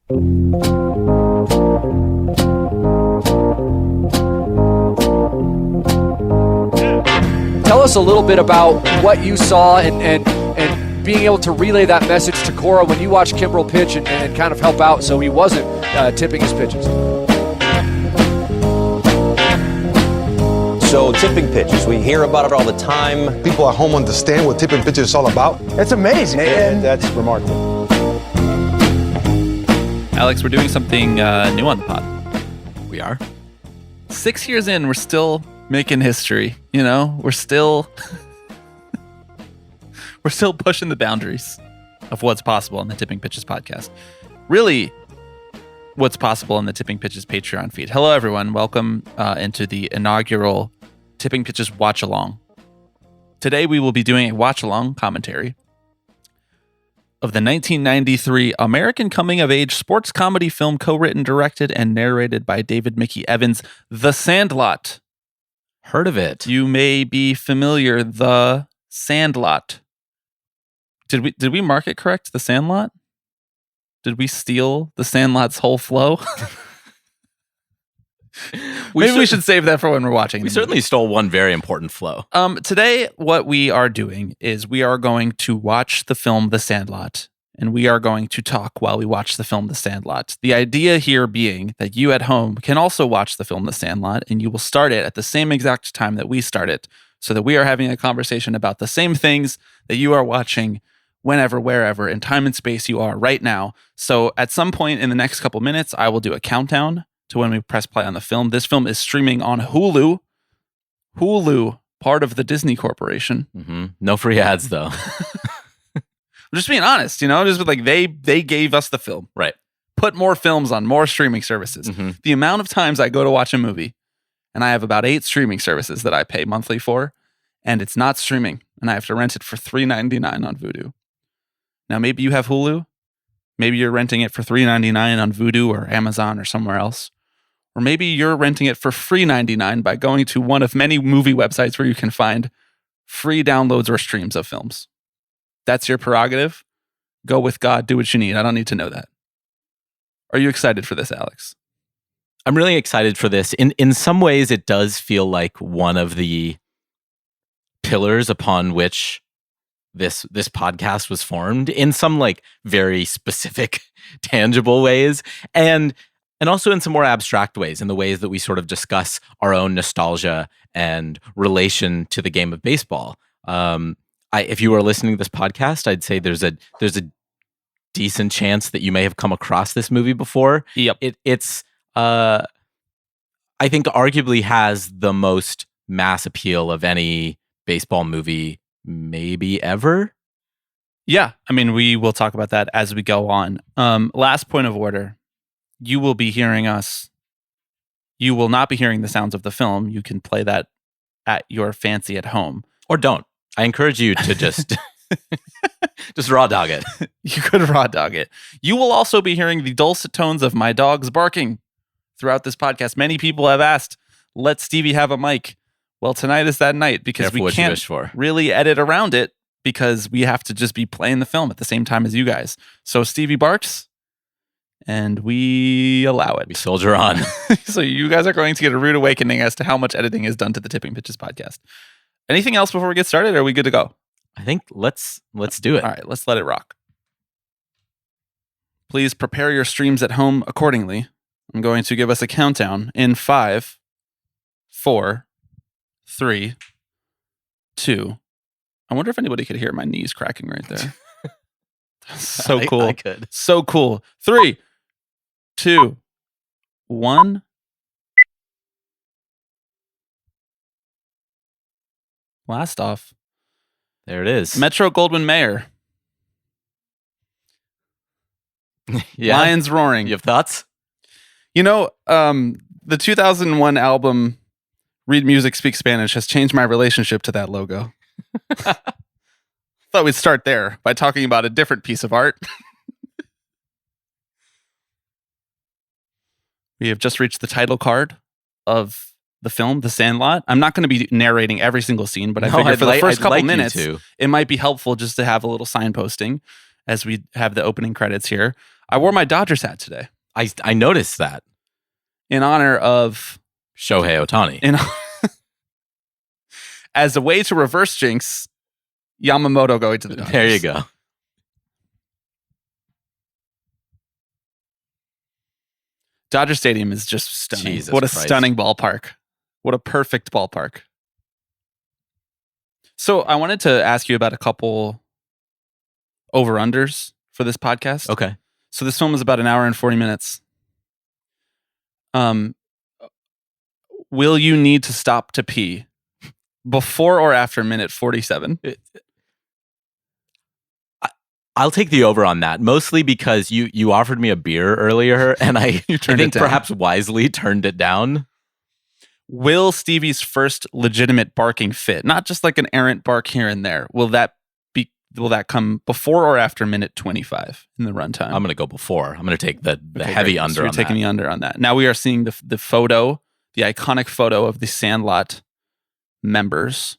Tell us a little bit about what you saw and being able to relay that message to Cora when you watched Kimbrel pitch and kind of help out so he wasn't tipping his pitches. So tipping pitches, we hear about it all the time. People at home understand what tipping pitches is all about. It's amazing. And that's remarkable. Alex, we're doing something new on the pod. We are. 6 years in, we're still making history. You know, we're still pushing the boundaries of what's possible on the Tipping Pitches podcast. Really, what's possible on the Tipping Pitches Patreon feed. Hello, everyone. Welcome into the inaugural Tipping Pitches Watchalong. Today, we will be doing a watch-along commentary of the 1993 American coming-of-age sports comedy film co-written, directed, and narrated by David Mickey Evans, The Sandlot. Heard of it. You may be familiar, The Sandlot. Did we mark it correct, The Sandlot? Did we steal The Sandlot's whole flow? Maybe we should save that for when we're watching. We certainly stole one very important flow. Today, what we are doing is we are going to watch the film The Sandlot, and we are going to talk while we watch the film The Sandlot. The idea here being that you at home can also watch the film The Sandlot, and you will start it at the same exact time that we start it, so that we are having a conversation about the same things that you are watching whenever, wherever, in time and space you are right now. So at some point in the next couple minutes, I will do a countdown to when we press play on the film. This film is streaming on Hulu. Hulu, part of the Disney Corporation. Mm-hmm. No free ads, though. I'm just being honest, you know, just like they gave us the film. Right. Put more films on more streaming services. Mm-hmm. The amount of times I go to watch a movie, and I have about 8 streaming services that I pay monthly for, and it's not streaming, and I have to rent it for $3.99 on Vudu. Now, maybe you have Hulu. Maybe you're renting it for $3.99 on Vudu or Amazon or somewhere else. Or maybe you're renting it for free $99 by going to one of many movie websites where you can find free downloads or streams of films. That's your prerogative. Go with God. Do what you need. I don't need to know that. Are you excited for this, Alex? I'm really excited for this. In some ways, it does feel like one of the pillars upon which this podcast was formed in some like very specific, tangible ways. And also in some more abstract ways, in the ways that we sort of discuss our own nostalgia and relation to the game of baseball. If you are listening to this podcast, I'd say there's a decent chance that you may have come across this movie before. Yep. It's I think arguably has the most mass appeal of any baseball movie maybe ever. Yeah. I mean, we will talk about that as we go on. Last point of order. You will be hearing us. You will not be hearing the sounds of the film. You can play that at your fancy at home. Or don't. I encourage you to just raw dog it. You could raw dog it. You will also be hearing the dulcet tones of my dogs barking throughout this podcast. Many people have asked, let Stevie have a mic. Well, tonight is that night because we can't really edit around it because we have to just be playing the film at the same time as you guys. So Stevie barks. And we allow it. We soldier on. So you guys are going to get a rude awakening as to how much editing is done to the Tipping Pitches podcast. Anything else before we get started? Or are we good to go? I think let's do it. All right, let's let it rock. Please prepare your streams at home accordingly. I'm going to give us a countdown in 5, 4, 3, 2. I wonder if anybody could hear my knees cracking right there. So cool. I could. So cool. 3, 2, 1. Blast off. There it is. Metro Goldwyn Mayer. Yeah. Lions roaring. You have thoughts? You know, the 2001 album Read Music, Speak Spanish has changed my relationship to that logo. Thought we'd start there by talking about a different piece of art. We have just reached the title card of the film, The Sandlot. I'm not going to be narrating every single scene, but I figured for the first couple minutes, it might be helpful just to have a little signposting as we have the opening credits here. I wore my Dodgers hat today I noticed that. in honor of Shohei Ohtani. as a way to reverse jinx Yamamoto going to the Dodgers. There you go. Dodger Stadium is just stunning. Jesus what a Christ. stunning ballpark. What a perfect ballpark. So I wanted to ask you about a couple over-unders for this podcast. Okay. So this film is about an hour and 40 minutes. Will you need to stop to pee before or after minute 47? I'll take the over on that, mostly because you offered me a beer earlier, and I turned think it down. perhaps wisely turned it down. Will Stevie's first legitimate barking fit? Not just like an errant bark here and there. Will that come before or after minute 25 in the runtime? I'm going to go before. I'm going to take the Okay, heavy great. under So you're on taking that. the under on that. Now we are seeing the photo, the iconic photo of the Sandlot members.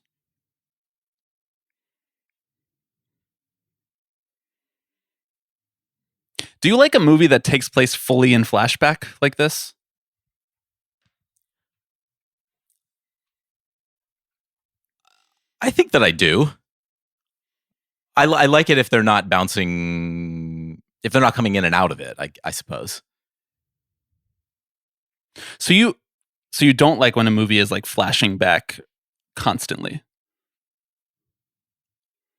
Do you like a movie that takes place fully in flashback like this? I think that I do. I like it if they're not bouncing, if they're not coming in and out of it, I suppose. So you don't like when a movie is like flashing back constantly.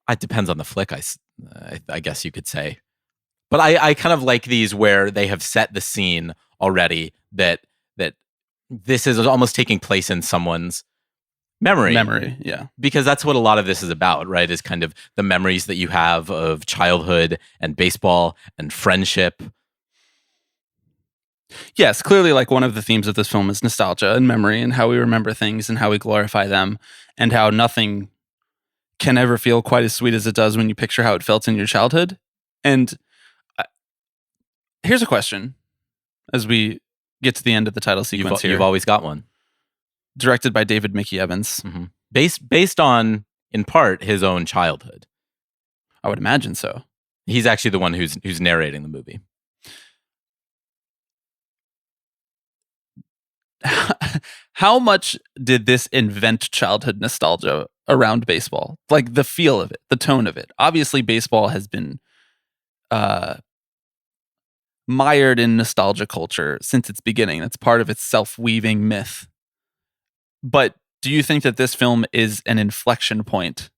It depends on the flick, I guess you could say. But I kind of like these where they have set the scene already that this is almost taking place in someone's memory, yeah. because that's what a lot of this is about, right? Is kind of the memories that you have of childhood and baseball and friendship. Yes, clearly like one of the themes of this film is nostalgia and memory and how we remember things and how we glorify them and how nothing can ever feel quite as sweet as it does when you picture how it felt in your childhood. And here's a question as we get to the end of the title sequence here. You've always got one. Directed by David Mickey Evans. Mm-hmm. Based on, in part, his own childhood. I would imagine so. He's actually the one who's narrating the movie. How much did this invent childhood nostalgia around baseball? Like the feel of it, the tone of it. Obviously, baseball has been mired in nostalgia culture since its beginning. That's part of its self-weaving myth. But do you think that this film is an inflection point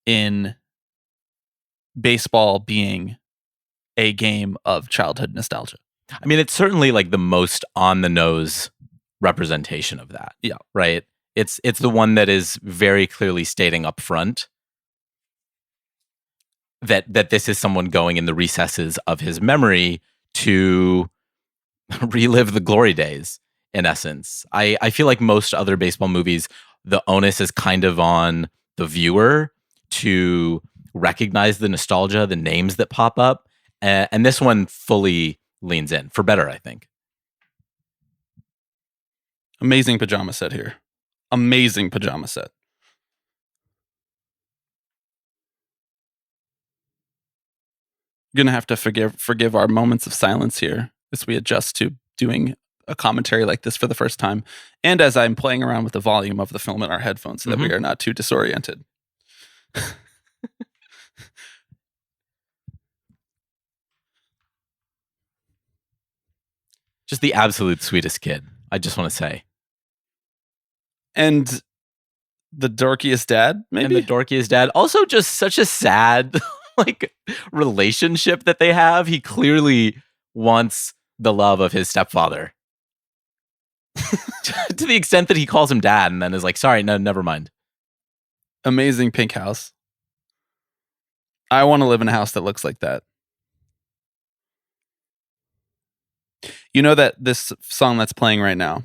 in baseball being a game of childhood nostalgia? I mean, it's certainly like the most on the nose representation of that. Yeah. Right. It's the one that is very clearly stating up front that this is someone going in the recesses of his memory to relive the glory days, in essence. I feel like most other baseball movies, the onus is kind of on the viewer to recognize the nostalgia, the names that pop up. And this one fully leans in, for better, I think. Amazing pajama set here. Amazing pajama set. You're gonna have to forgive our moments of silence here as we adjust to doing a commentary like this for the first time, and as I'm playing around with the volume of the film in our headphones so that we are not too disoriented. Just the absolute sweetest kid, I just want to say. And the dorkiest dad, maybe? And the dorkiest dad. Also just such a sad like relationship that they have. He clearly wants the love of his stepfather. To the extent that he calls him dad and then is like, sorry, no, never mind. Amazing pink house. I want to live in a house that looks like that. You know that this song that's playing right now,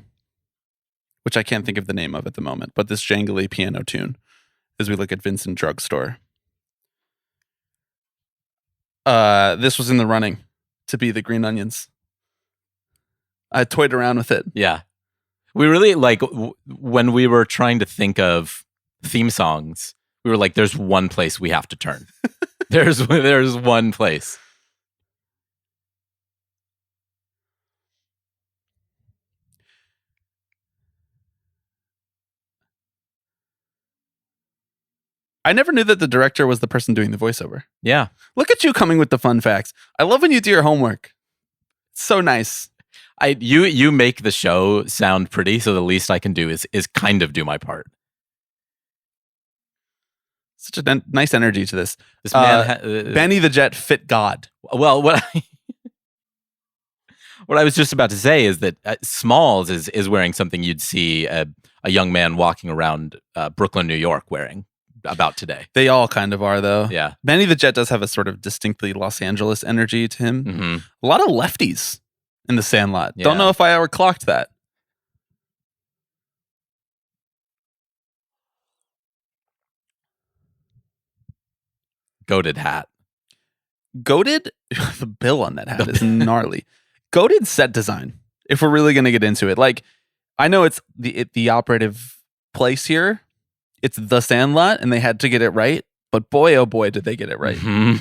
which I can't think of the name of at the moment, but this jangly piano tune as we look at Vincent Drugstore. This was in the running to be the Green Onions. I toyed around with it. Yeah. We really like when we were trying to think of theme songs, we were like, there's one place we have to turn. There's one place. I never knew that the director was the person doing the voiceover. Yeah. Look at you coming with the fun facts. I love when you do your homework. It's so nice. You make the show sound pretty, so the least I can do is kind of do my part. Such a nice energy to this. This man, Benny the Jet fit God. Well, what I was just about to say is that Smalls is wearing something you'd see a young man walking around Brooklyn, New York wearing about today. They all kind of are, though. Yeah. Benny the Jet does have a sort of distinctly Los Angeles energy to him. Mm-hmm. A lot of lefties in the Sandlot. Yeah. Don't know if I ever clocked that. Goated hat. Goated, the bill on that hat is gnarly. Goated set design, if we're really going to get into it. Like, I know it's the operative place here. It's the Sandlot, and they had to get it right. But boy, oh boy, did they get it right. Mm-hmm.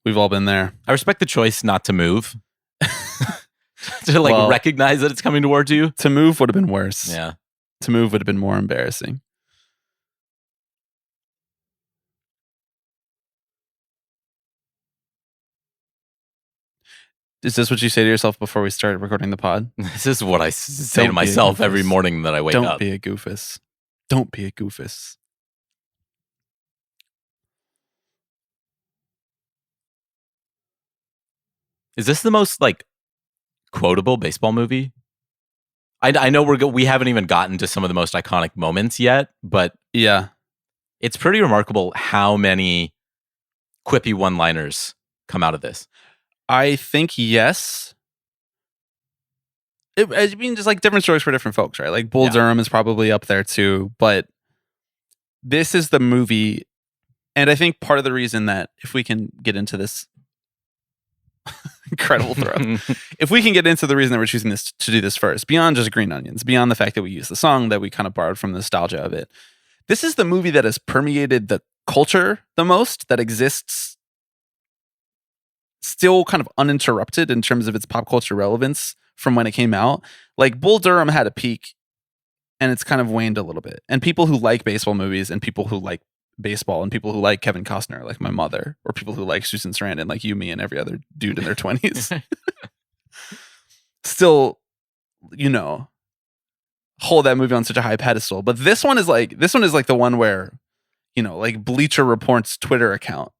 We've all been there. I respect the choice not to move. To recognize that it's coming towards you. To move would have been worse. Yeah. To move would have been more embarrassing. Is this what you say to yourself before we start recording the pod? This is what I say to Don't be a myself goofus. every morning that I wake up. Don't be a goofus. Don't be a goofus. Is this the most quotable baseball movie? I know we haven't even gotten to some of the most iconic moments yet, but Yeah. it's pretty remarkable how many quippy one-liners come out of this. I think yes. I mean, just like different strokes for different folks, right? Like Bull Durham is probably up there too, but this is the movie. And I think part of the reason that if we can get into this incredible throw, if we can get into the reason that we're choosing this to do this first, beyond just Green Onions, beyond the fact that we use the song that we kind of borrowed from the nostalgia of it, this is the movie that has permeated the culture the most, that exists still kind of uninterrupted in terms of its pop culture relevance from when it came out. Like Bull Durham had a peak and it's kind of waned a little bit. And people who like baseball movies and people who like baseball and people who like Kevin Costner, like my mother, or people who like Susan Sarandon, like you, me, and every other dude in their 20s, still, hold that movie on such a high pedestal. But this one is like the one where, like Bleacher Report's Twitter account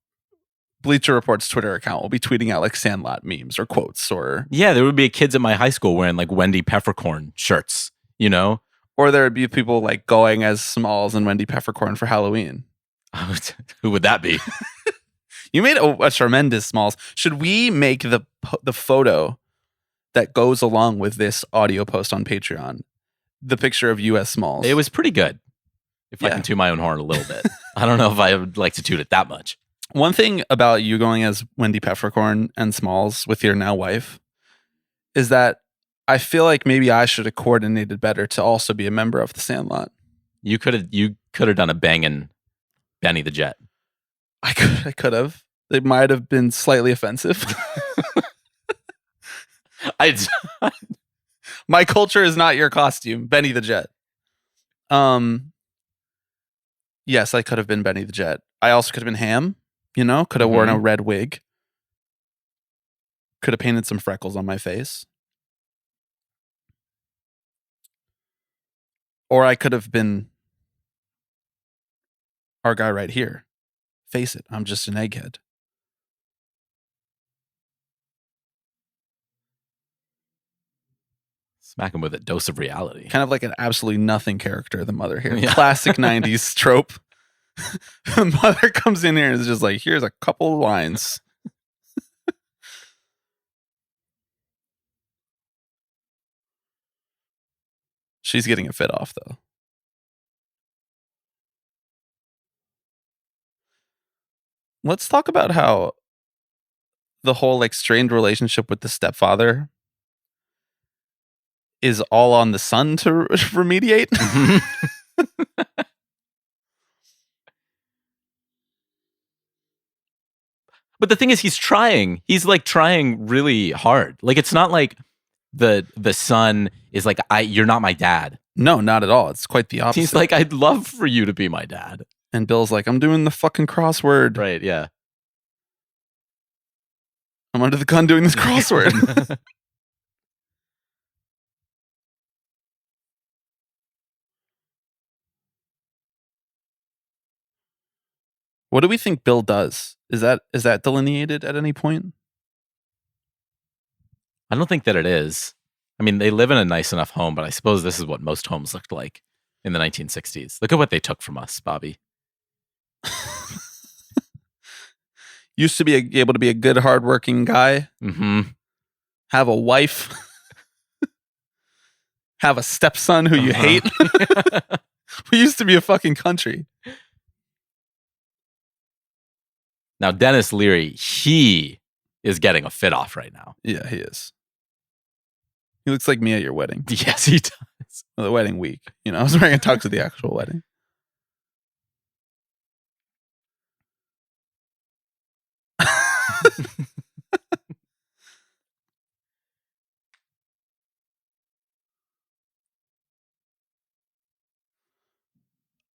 will be tweeting out like Sandlot memes or quotes, or there would be kids at my high school wearing like Wendy Peppercorn shirts, or there would be people like going as Smalls and Wendy Peppercorn for Halloween. Who would that be? You made a tremendous Smalls. Should we make the photo that goes along with this audio post on Patreon the picture of you as Smalls? It was pretty good. If I can toot my own horn a little bit. I don't know if I would like to toot it that much. One thing about you going as Wendy Peppercorn and Smalls with your now wife is that I feel like maybe I should have coordinated better to also be a member of the Sandlot. You could have done a banging Benny the Jet. I could have. It might have been slightly offensive. My culture is not your costume, Benny the Jet. Yes, I could have been Benny the Jet. I also could have been Ham. Could have worn a red wig. Could have painted some freckles on my face. Or I could have been our guy right here. Face it, I'm just an egghead. Smack him with a dose of reality. Kind of like an absolutely nothing character, the mother here. Yeah. Classic 90s trope. The mother comes in here and is just like, here's a couple of lines. She's getting a fit off, though. Let's talk about how the whole strained relationship with the stepfather is all on the son to remediate. But the thing is, he's trying. He's like trying really hard. Like, it's not like the son is like, you're not my dad. No, not at all. It's quite the opposite. He's like, I'd love for you to be my dad. And Bill's like, I'm doing the fucking crossword. Right, yeah. I'm under the gun doing this crossword. What do we think Bill does? Is that delineated at any point? I don't think that it is. I mean, they live in a nice enough home, but I suppose this is what most homes looked like in the 1960s. Look at what they took from us, Bobby. Used to be able to be a good, hardworking guy. Mm-hmm. Have a wife. Have a stepson who you hate. We used to be a fucking country. Now, Dennis Leary, he is getting a fit off right now. Yeah, he is. He looks like me at your wedding. Yes, he does. Well, the wedding week. You know, I was wearing a tux at the actual wedding.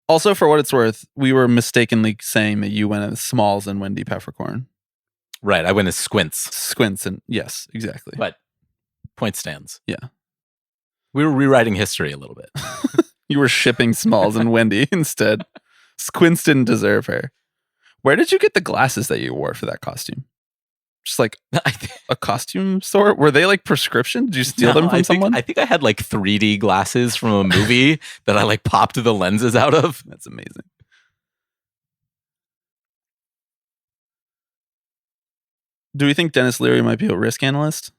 Also, for what it's worth, we were mistakenly saying that you went as Smalls and Wendy Peppercorn. Right, I went as Squints. Squints and yes, exactly. But point stands. Yeah. We were rewriting history a little bit. You were shipping Smalls and Wendy instead. Squints didn't deserve her. Where did you get the glasses that you wore for that costume? Just like a costume store? Were they like prescription? Did you steal them from someone? I think I had like 3D glasses from a movie that I like popped the lenses out of. That's amazing. Do we think Dennis Leary might be a risk analyst?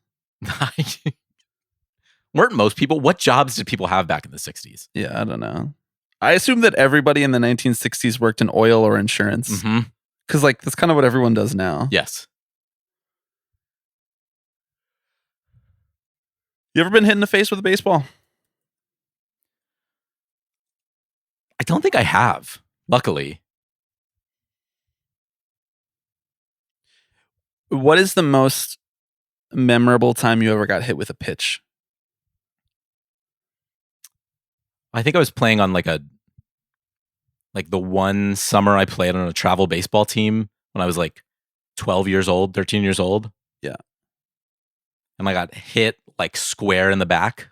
Weren't most people? What jobs did people have back in the 60s? Yeah, I don't know. I assume that everybody in the 1960s worked in oil or insurance. Because like that's kind of what everyone does now. Yes. You ever been hit in the face with a baseball? I don't think I have, luckily. What is the most memorable time you ever got hit with a pitch? I think I was playing on like the one summer I played on a travel baseball team when I was like 12 years old, 13 years old. Yeah. And I got hit like square in the back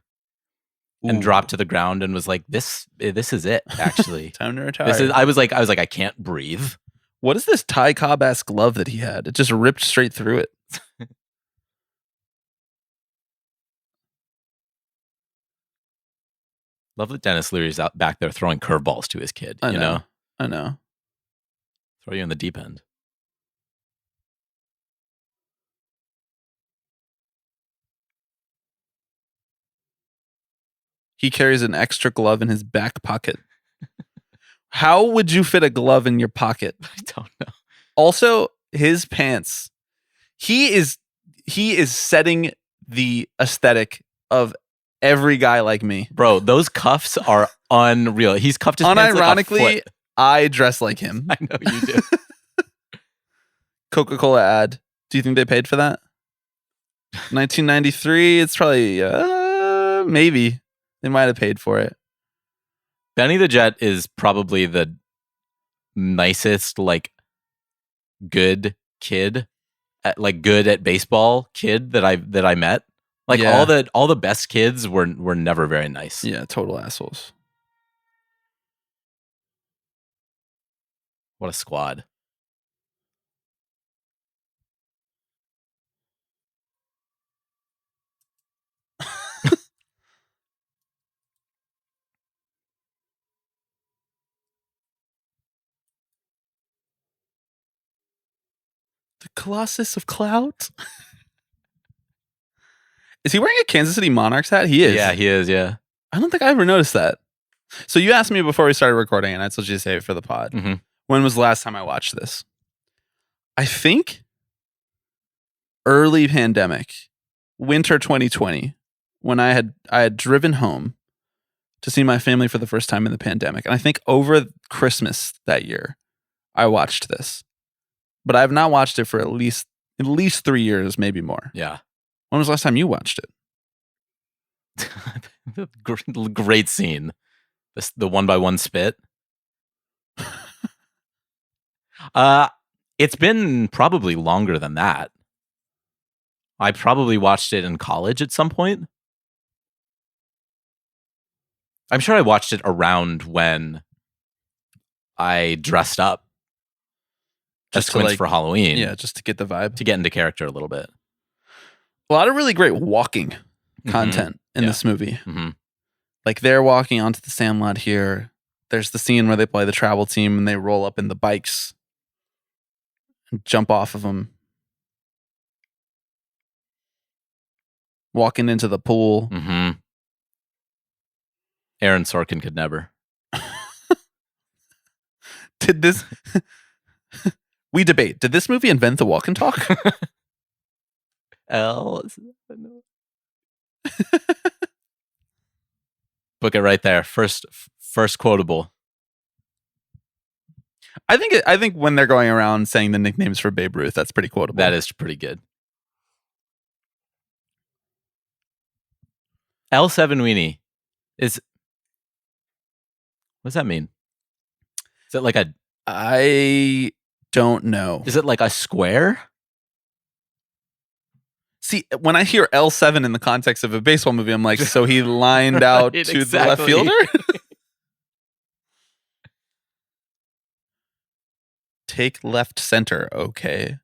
and dropped to the ground and was like, this is it, actually. Time to retire. I was like, I can't breathe. What is this Ty Cobb-ass glove that he had? It just ripped straight through it. Love that Dennis Leary's out back there throwing curveballs to his kid. I you know? I know. Throw you in the deep end. He carries an extra glove in his back pocket. How would you fit a glove in your pocket? I don't know. Also, his pants. He is setting the aesthetic of every guy like me. Bro, those cuffs are unreal. He's cuffed his pants like a Unironically, foot. I dress like him. I know you do. Coca-Cola ad. Do you think they paid for that? 1993, it's probably maybe. They might have paid for it. Benny the Jet is probably the nicest, like, good kid, good at baseball kid that I met. Like Yeah. all the best kids were never very nice. Yeah, total assholes. What a squad. The Colossus of Clout? Is he wearing a Kansas City Monarchs hat? He is. Yeah, he is, yeah. I don't think I ever noticed that. So you asked me before we started recording, and I told you to save it for the pod. Mhm. When was the last time I watched this? I think early pandemic, winter 2020, when I had driven home to see my family for the first time in the pandemic. And I think over Christmas that year, I watched this. But I have not watched it for at least 3 years, maybe more. Yeah. When was the last time you watched it? Great scene. The 1-by-1 spit. It's been probably longer than that. I probably watched it in college at some point. I'm sure I watched it around when I dressed up as twins for Halloween. Yeah, just to get the vibe. To get into character a little bit. A lot of really great walking content in this movie. Mm-hmm. Like they're walking onto the Sandlot here. There's the scene where they play the travel team and they roll up in the bikes and jump off of them. Walking into the pool. Mm-hmm. Aaron Sorkin could never. Did this... We debate. Did this movie invent the walk and talk? Book it right there. First quotable. I think when they're going around saying the nicknames for Babe Ruth, that's pretty quotable. That is pretty good. L7 Weenie is... What does that mean? Is it like a... I don't know. Is it like a square? See, when I hear L7 in the context of a baseball movie, I'm like, so he lined out Right, to the left fielder? Take left center, okay.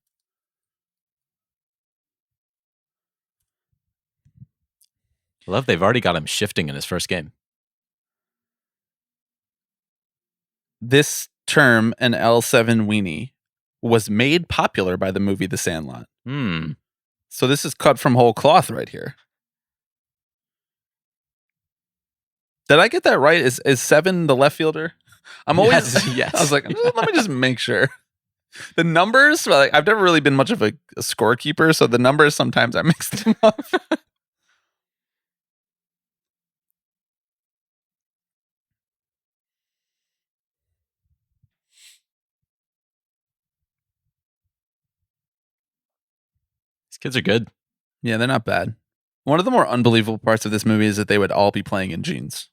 I love they've already got him shifting in his first game. This term, an L7 weenie, was made popular by the movie The Sandlot. So this is cut from whole cloth right here. Did I get that right? Is 7 the left fielder? I'm always yes. I was like, let me just make sure. The numbers, like, I've never really been much of a scorekeeper, so the numbers sometimes I mix them up. These kids are good. Yeah, they're not bad. One of the more unbelievable parts of this movie is that they would all be playing in jeans.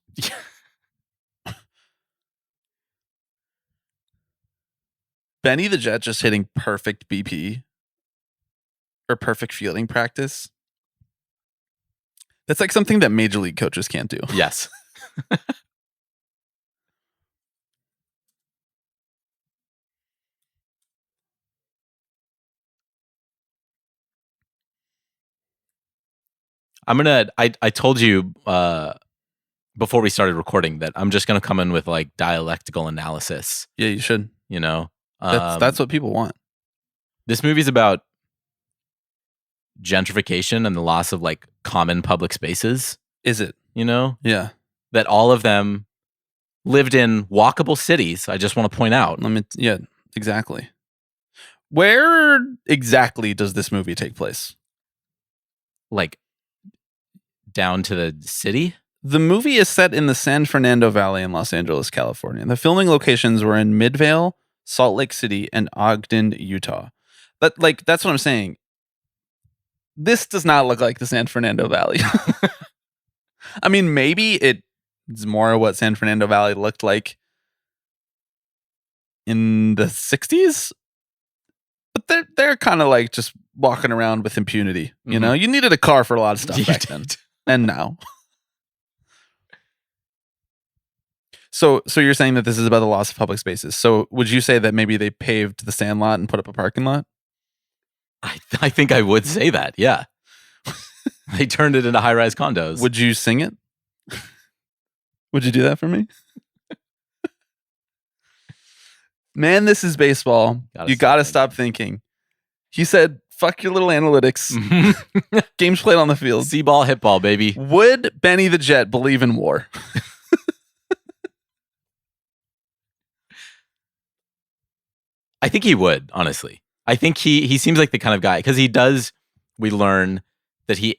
Benny the Jet just hitting perfect BP or perfect fielding practice. That's like something that major league coaches can't do. Yes. I told you before we started recording that I'm just gonna come in with like dialectical analysis. Yeah, you should. You know, That's what people want. This movie's about gentrification and the loss of like common public spaces. Is it? You know? Yeah. That all of them lived in walkable cities. I just want to point out. Yeah, exactly. Where exactly does this movie take place? Like down to the city? The movie is set in the San Fernando Valley in Los Angeles, California. The filming locations were in Midvale, Salt Lake City, and Ogden, Utah. But like, that's what I'm saying. This does not look like the San Fernando Valley. I mean, maybe it's more what San Fernando Valley looked like in the 60s. But they're kind of like just walking around with impunity. You know, you needed a car for a lot of stuff back then. And now. So you're saying that this is about the loss of public spaces. So would you say that maybe they paved the Sandlot and put up a parking lot? I think I would say that, yeah. They turned it into high-rise condos. Would you sing it? Would you do that for me? Man, this is baseball. You gotta stop thinking. He said, fuck your little analytics. Games played on the field. See ball, hit ball, baby. Would Benny the Jet believe in war? I think he would, honestly. I think he seems like the kind of guy, because he does, we learn that he,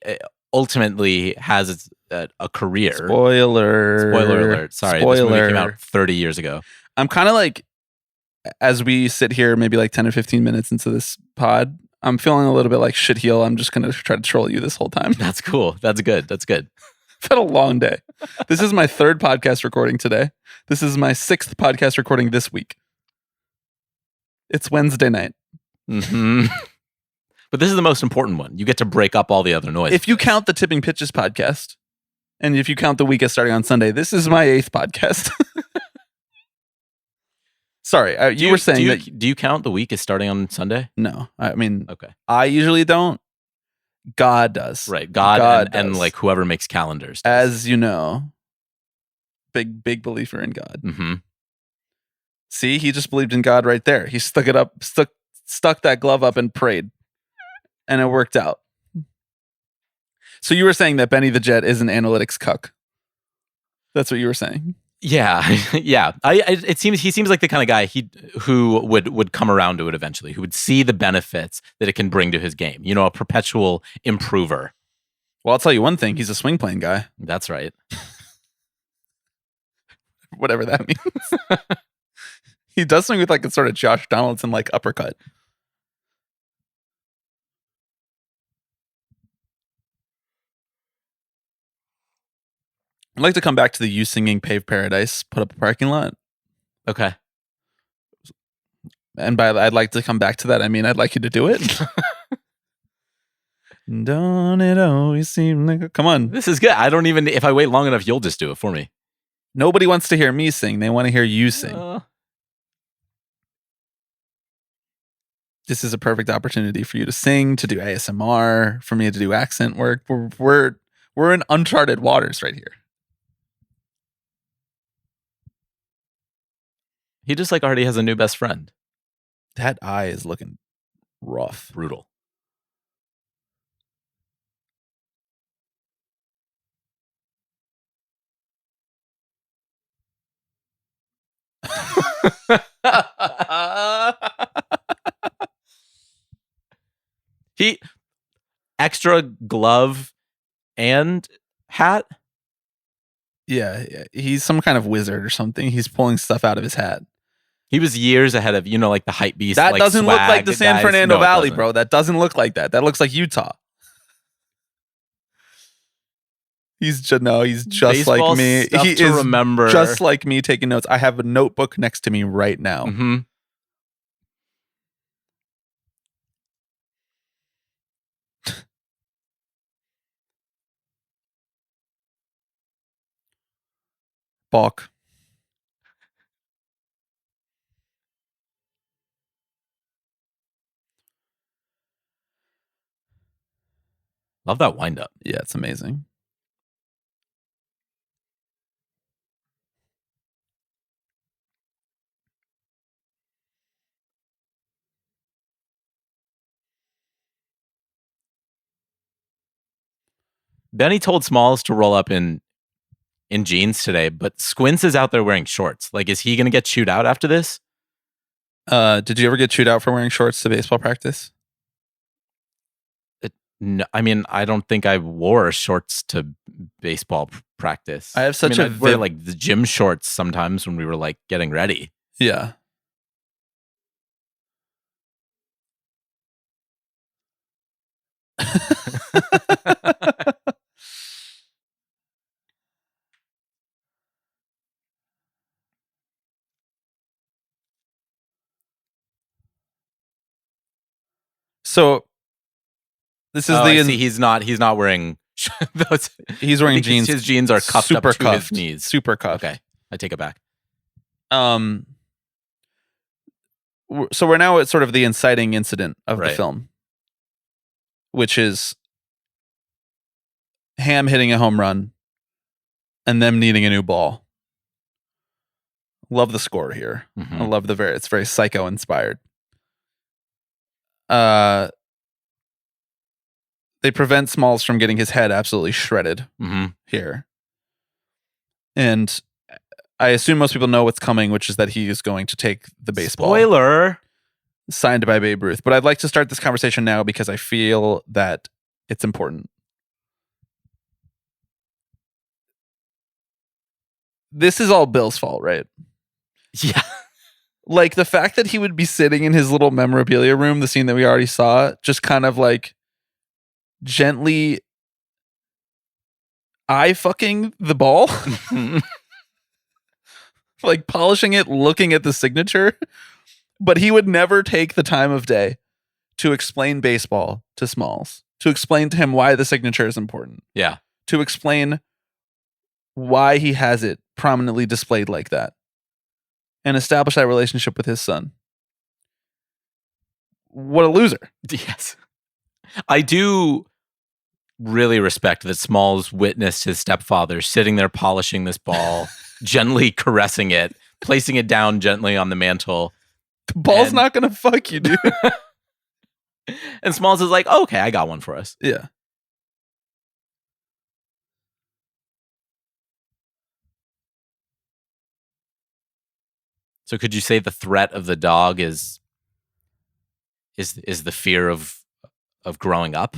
ultimately has a career. Spoiler alert. Sorry, this movie came out 30 years ago. I'm kind of like, as we sit here, maybe like 10 or 15 minutes into this pod, I'm feeling a little bit like shit heel. I'm just going to try to troll you this whole time. That's cool. That's good. It's been a long day. This is my third podcast recording today. This is my sixth podcast recording this week. It's Wednesday night. Mm-hmm. But this is the most important one. You get to break up all the other noise. If you count the Tipping Pitches podcast, and if you count the week as starting on Sunday, this is my eighth podcast. Sorry, you were saying that. Do you count the week as starting on Sunday? No, I mean, okay. I usually don't. God does. Right, God and like whoever makes calendars does. As you know, big believer in God. Mm-hmm. See, he just believed in God right there. He stuck that glove up and prayed, and it worked out. So you were saying that Benny the Jet is an analytics cuck. That's what you were saying. Yeah, yeah. He seems like the kind of guy who would come around to it eventually, who would see the benefits that it can bring to his game. You know, a perpetual improver. Well, I'll tell you one thing. He's a swing playing guy. That's right. Whatever that means. He does swing with like a sort of Josh Donaldson like uppercut. I'd like to come back to the you singing Paved Paradise, put up a parking lot. Okay. And by I'd like to come back to that, I mean I'd like you to do it. Don't it always seem like come on. This is good. I don't even, if I wait long enough, you'll just do it for me. Nobody wants to hear me sing. They want to hear you sing. This is a perfect opportunity for you to sing, to do ASMR, for me to do accent work. We're in uncharted waters right here. He just like already has a new best friend. That eye is looking rough. Brutal. He extra glove and hat. Yeah, he's some kind of wizard or something. He's pulling stuff out of his hat. He was years ahead of, you know, like the hype beast. That like, doesn't look like the San guys. Fernando No, Valley, bro. That doesn't look like that. That looks like Utah. He's just Baseball like me. Stuff He to is remember. just like me taking notes. I have a notebook next to me right now. Mm-hmm. Balk. Love that wind up. Yeah, it's amazing. Benny told Smalls to roll up in jeans today, but Squints is out there wearing shorts. Like, is he going to get chewed out after this? Did you ever get chewed out for wearing shorts to baseball practice? No, I mean, I don't think I wore shorts to baseball practice. I have such I'd wear like the gym shorts sometimes when we were like getting ready. Yeah. So this is he's not wearing those. He's wearing jeans. His jeans are cuffed super up to cuffed, his knees. Super cuffed. Okay, I take it back. So we're now at sort of the inciting incident of the film, which is Ham hitting a home run and them needing a new ball. Love the score here. Mm-hmm. I love it's very Psycho inspired. They prevent Smalls from getting his head absolutely shredded here. And I assume most people know what's coming, which is that he is going to take the baseball. Spoiler! Signed by Babe Ruth. But I'd like to start this conversation now because I feel that it's important. this is all Bill's fault, right? Yeah. Like the fact that he would be sitting in his little memorabilia room, the scene that we already saw, just kind of like gently eye fucking the ball, like polishing it, looking at the signature. But he would never take the time of day to explain baseball to Smalls, to explain to him why the signature is important, Yeah. to explain why he has it prominently displayed like that, and establish that relationship with his son. What a loser. Yes. I do really respect that Smalls witnessed his stepfather sitting there polishing this ball, gently caressing it, placing it down gently on the mantle. The ball's And- not going to fuck you, dude. And Smalls is like, oh, okay, I got one for us. Yeah. So could you say the threat of the dog is the fear of growing up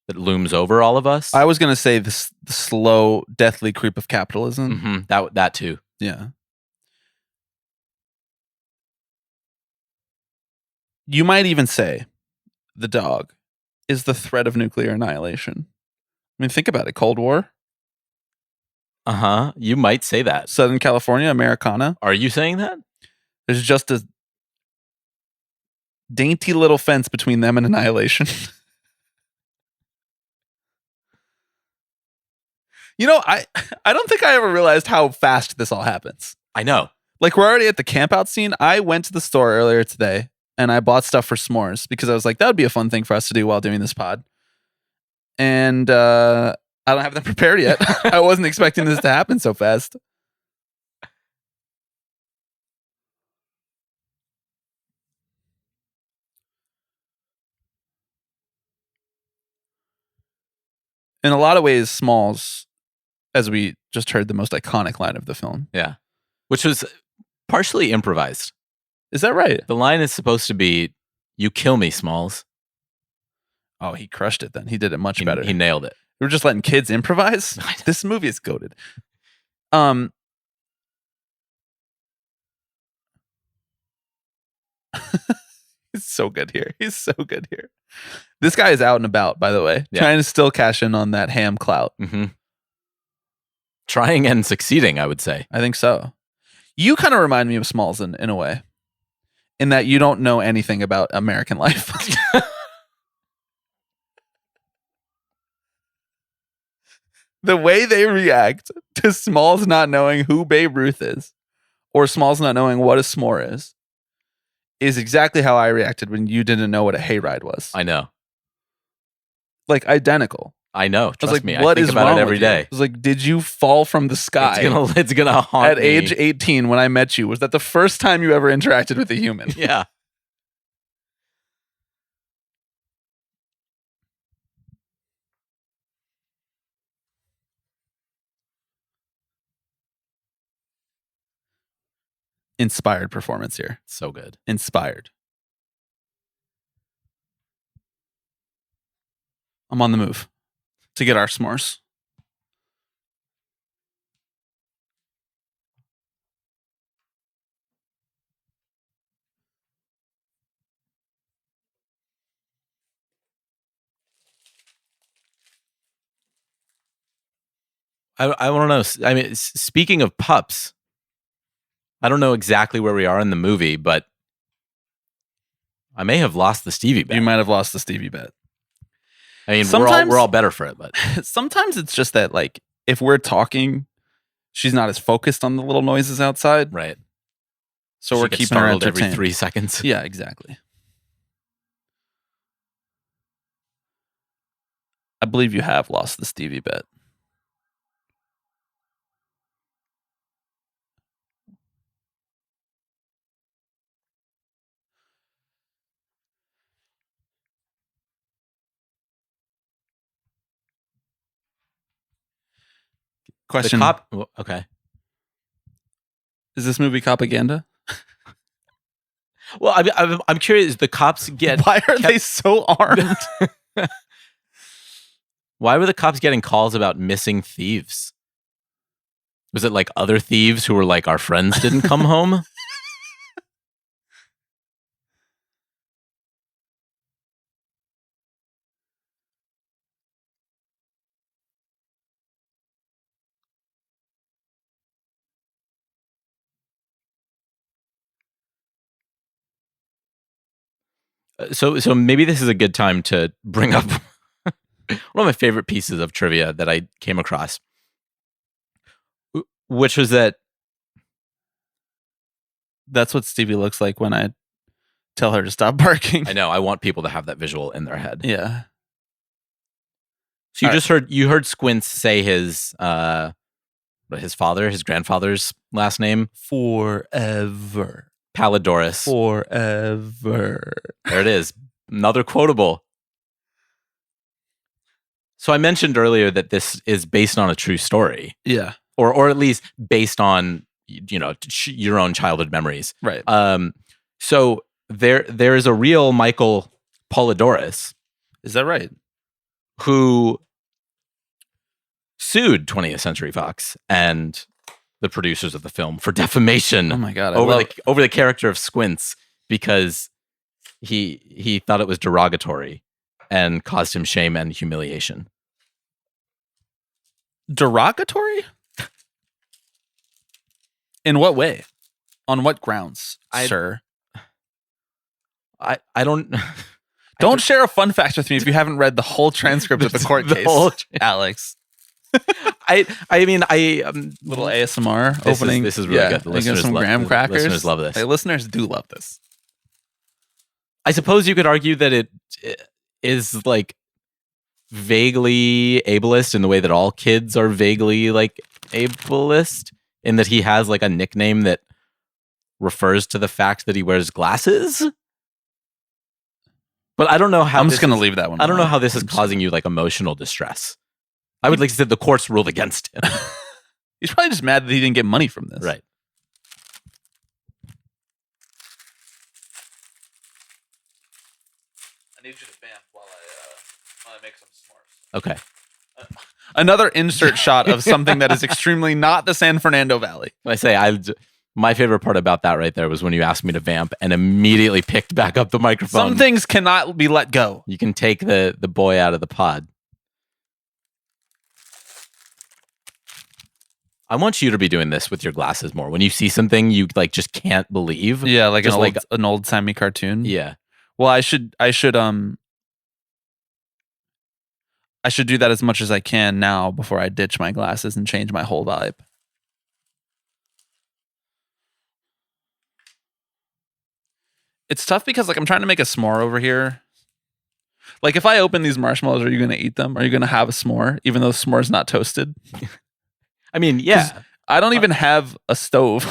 that looms over all of us? I was going to say the slow, deathly creep of capitalism. That too. Yeah. You might even say the dog is the threat of nuclear annihilation. I mean, think about it. Cold War, You might say that. Southern California, Americana. Are you saying that? There's just a dainty little fence between them and annihilation. You know, I don't think I ever realized how fast this all happens. I know. Like, we're already at the campout scene. I went to the store earlier today and I bought stuff for s'mores because I was like, that would be a fun thing for us to do while doing this pod. And I don't have them prepared yet. I wasn't expecting this to happen so fast. In a lot of ways, Smalls, as we just heard, the most iconic line of the film. Yeah. Which was partially improvised. Is that right? The line is supposed to be, "You kill me, Smalls." Oh, he crushed it then. He did it much better. He nailed it. We were just letting kids improvise. This movie is goated. He's so good here. He's so good here. This guy is out and about, by the way, Yeah. trying to still cash in on that ham clout. Trying and succeeding, I would say. I think so. You kind of remind me of Smalls in a way, in that you don't know anything about American life. The way they react to Smalls not knowing who Babe Ruth is, or Smalls not knowing what a s'more is exactly how I reacted when you didn't know what a hayride was. I know. Like, identical. I know. I was Trust like, me. what I think is about wrong it every with you? day. I was like, did you fall from the sky It's gonna haunt at me. age 18 when I met you? Was that the first time you ever interacted with a human? Yeah. Inspired performance here. So good. Inspired. I'm on the move to get our s'mores. I want to know. I mean, speaking of pups, I don't know exactly where we are in the movie, but I may have lost the Stevie bet. You might have lost the Stevie bet. I mean, Sometimes- we're all better for it, but Sometimes it's just that, like, if we're talking, she's not as focused on the little noises outside. right. So She we're gets keeping her startled entertained. every 3 seconds. Yeah, exactly. I believe you have lost the Stevie bet. Question: The cop. Well, okay. Is this movie propaganda? Well, I'm curious. The cops get. Why are they so armed? Why were the cops getting calls about missing thieves? Was it like other thieves who were like, our friends didn't come home? So maybe this is a good time to bring up one of my favorite pieces of trivia that I came across, which was that That's what Stevie looks like when I tell her to stop barking. I know I want people to have that visual in their head. Yeah. So you All just heard Squints say his grandfather's last name, Forever. Palidorus. Forever. There it is. Another quotable. So I mentioned earlier that this is based on a true story, Yeah. or at least based on your own childhood memories. Right. So there is a real Michael Polydorus Is that right? who sued 20th Century Fox and the producers of the film for defamation. Oh my God. over the character of Squints, because he thought it was derogatory and caused him shame and humiliation. Derogatory? In what way? On what grounds, sir? I don't Don't share a fun fact with me if you haven't read the whole transcript of the court case, Alex. I mean, Little ASMR opening. This is really good. The I get some graham crackers. Listeners love this. Hey, listeners do love this. I suppose you could argue that it is like vaguely ableist in the way that all kids are vaguely like ableist, in that he has like a nickname that refers to the fact that he wears glasses. But I don't know how I'm just going to leave that one. I don't know how this is causing you like emotional distress. I would like to say the courts ruled against him. He's probably just mad that he didn't get money from this. Right. I need you to vamp while I make some s'mores. Okay. Another insert shot of something that is extremely not the San Fernando Valley. I say my favorite part about that right there was when you asked me to vamp and immediately picked back up the microphone. Some things cannot be let go. You can take the boy out of the pod. I want you to be doing this with your glasses more. When you see something you like just can't believe. Yeah, like just an old timey cartoon. Yeah. Well, I should do that as much as I can now before I ditch my glasses and change my whole vibe. It's tough because like I'm trying to make a s'more over here. Like if I open these marshmallows, are you going to eat them? Are you going to have a s'more even though the s'more's not toasted? I mean, yeah. I don't even have a stove.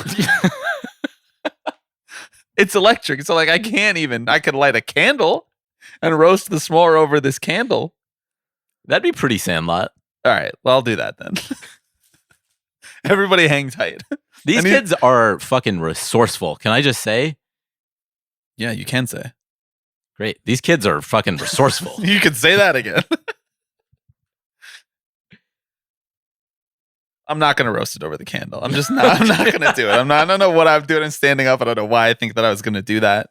It's electric. So like I could light a candle and roast the s'more over this candle. That'd be pretty Sandlot. All right. Well, I'll do that then. Everybody hang tight. These kids are fucking resourceful. Can I just say? Yeah, you can say. Great. These kids are fucking resourceful. You can say that again. I'm not going to roast it over the candle. I'm not going to do it. I don't know what I'm doing and standing up. I don't know why I think that I was going to do that.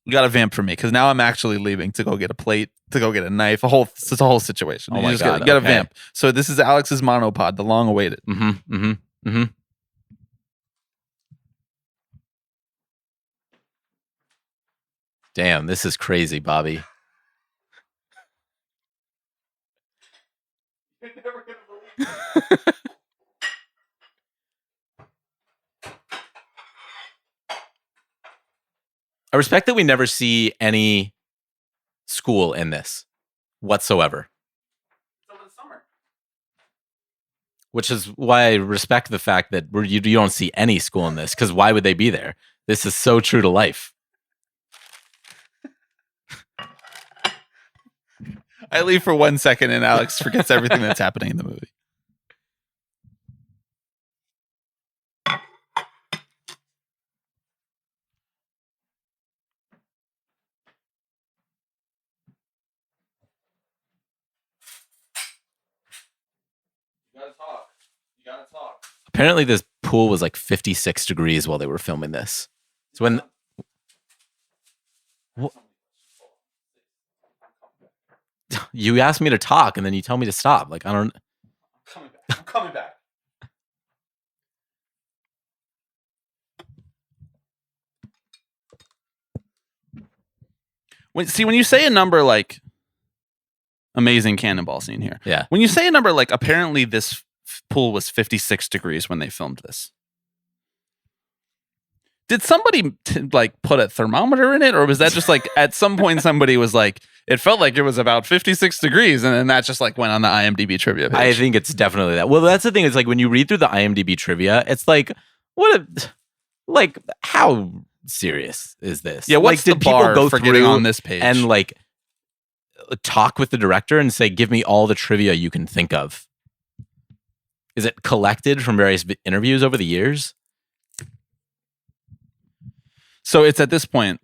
You got to vamp for me because now I'm actually leaving to go get a plate, to go get a knife. It's a whole situation. Oh my God. You got to vamp. So this is Alex's monopod, the long awaited. Mm-hmm. Mm-hmm. Mm-hmm. Damn, this is crazy, Bobby. You're never going to believe it. I respect that we never see any school in this whatsoever. It's over the summer. Which is why I respect the fact that you don't see any school in this, because why would they be there? This is so true to life. I leave for 1 second and Alex forgets everything that's happening in the movie. Apparently, this pool was like 56 degrees while they were filming this. So when you asked me to talk and then you tell me to stop, like I don't. I'm coming back. When you say a number like amazing cannonball scene here. Yeah. When you say a number like apparently this pool was 56 degrees when they filmed this. Did somebody like put a thermometer in it, or was that just like at some point somebody was like it felt like it was about 56 degrees and then that just like went on the IMDb trivia page? I think it's definitely that. Well, that's the thing. It's like when you read through the IMDb trivia, it's like how serious is this? Yeah, what's like, the bar for getting on this page and like talk with the director and say, give me all the trivia you can think of? Is it collected from various interviews over the years? So it's at this point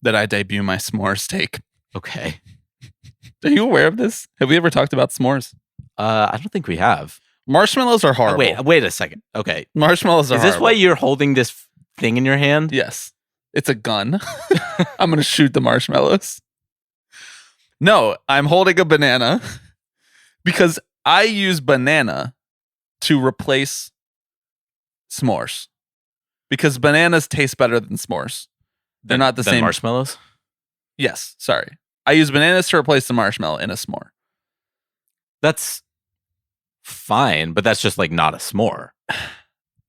that I debut my s'mores take. Okay. Are you aware of this? Have we ever talked about s'mores? I don't think we have. Marshmallows are horrible. Wait a second. Okay. Marshmallows are Is this horrible. why you're holding this thing in your hand? Yes. It's a gun. I'm going to shoot the marshmallows. No, I'm holding a banana because I use banana to replace s'mores. Because bananas taste better than s'mores. They're not the same. Marshmallows? Yes, sorry. I use bananas to replace the marshmallow in a s'more. That's fine, but that's just like not a s'more.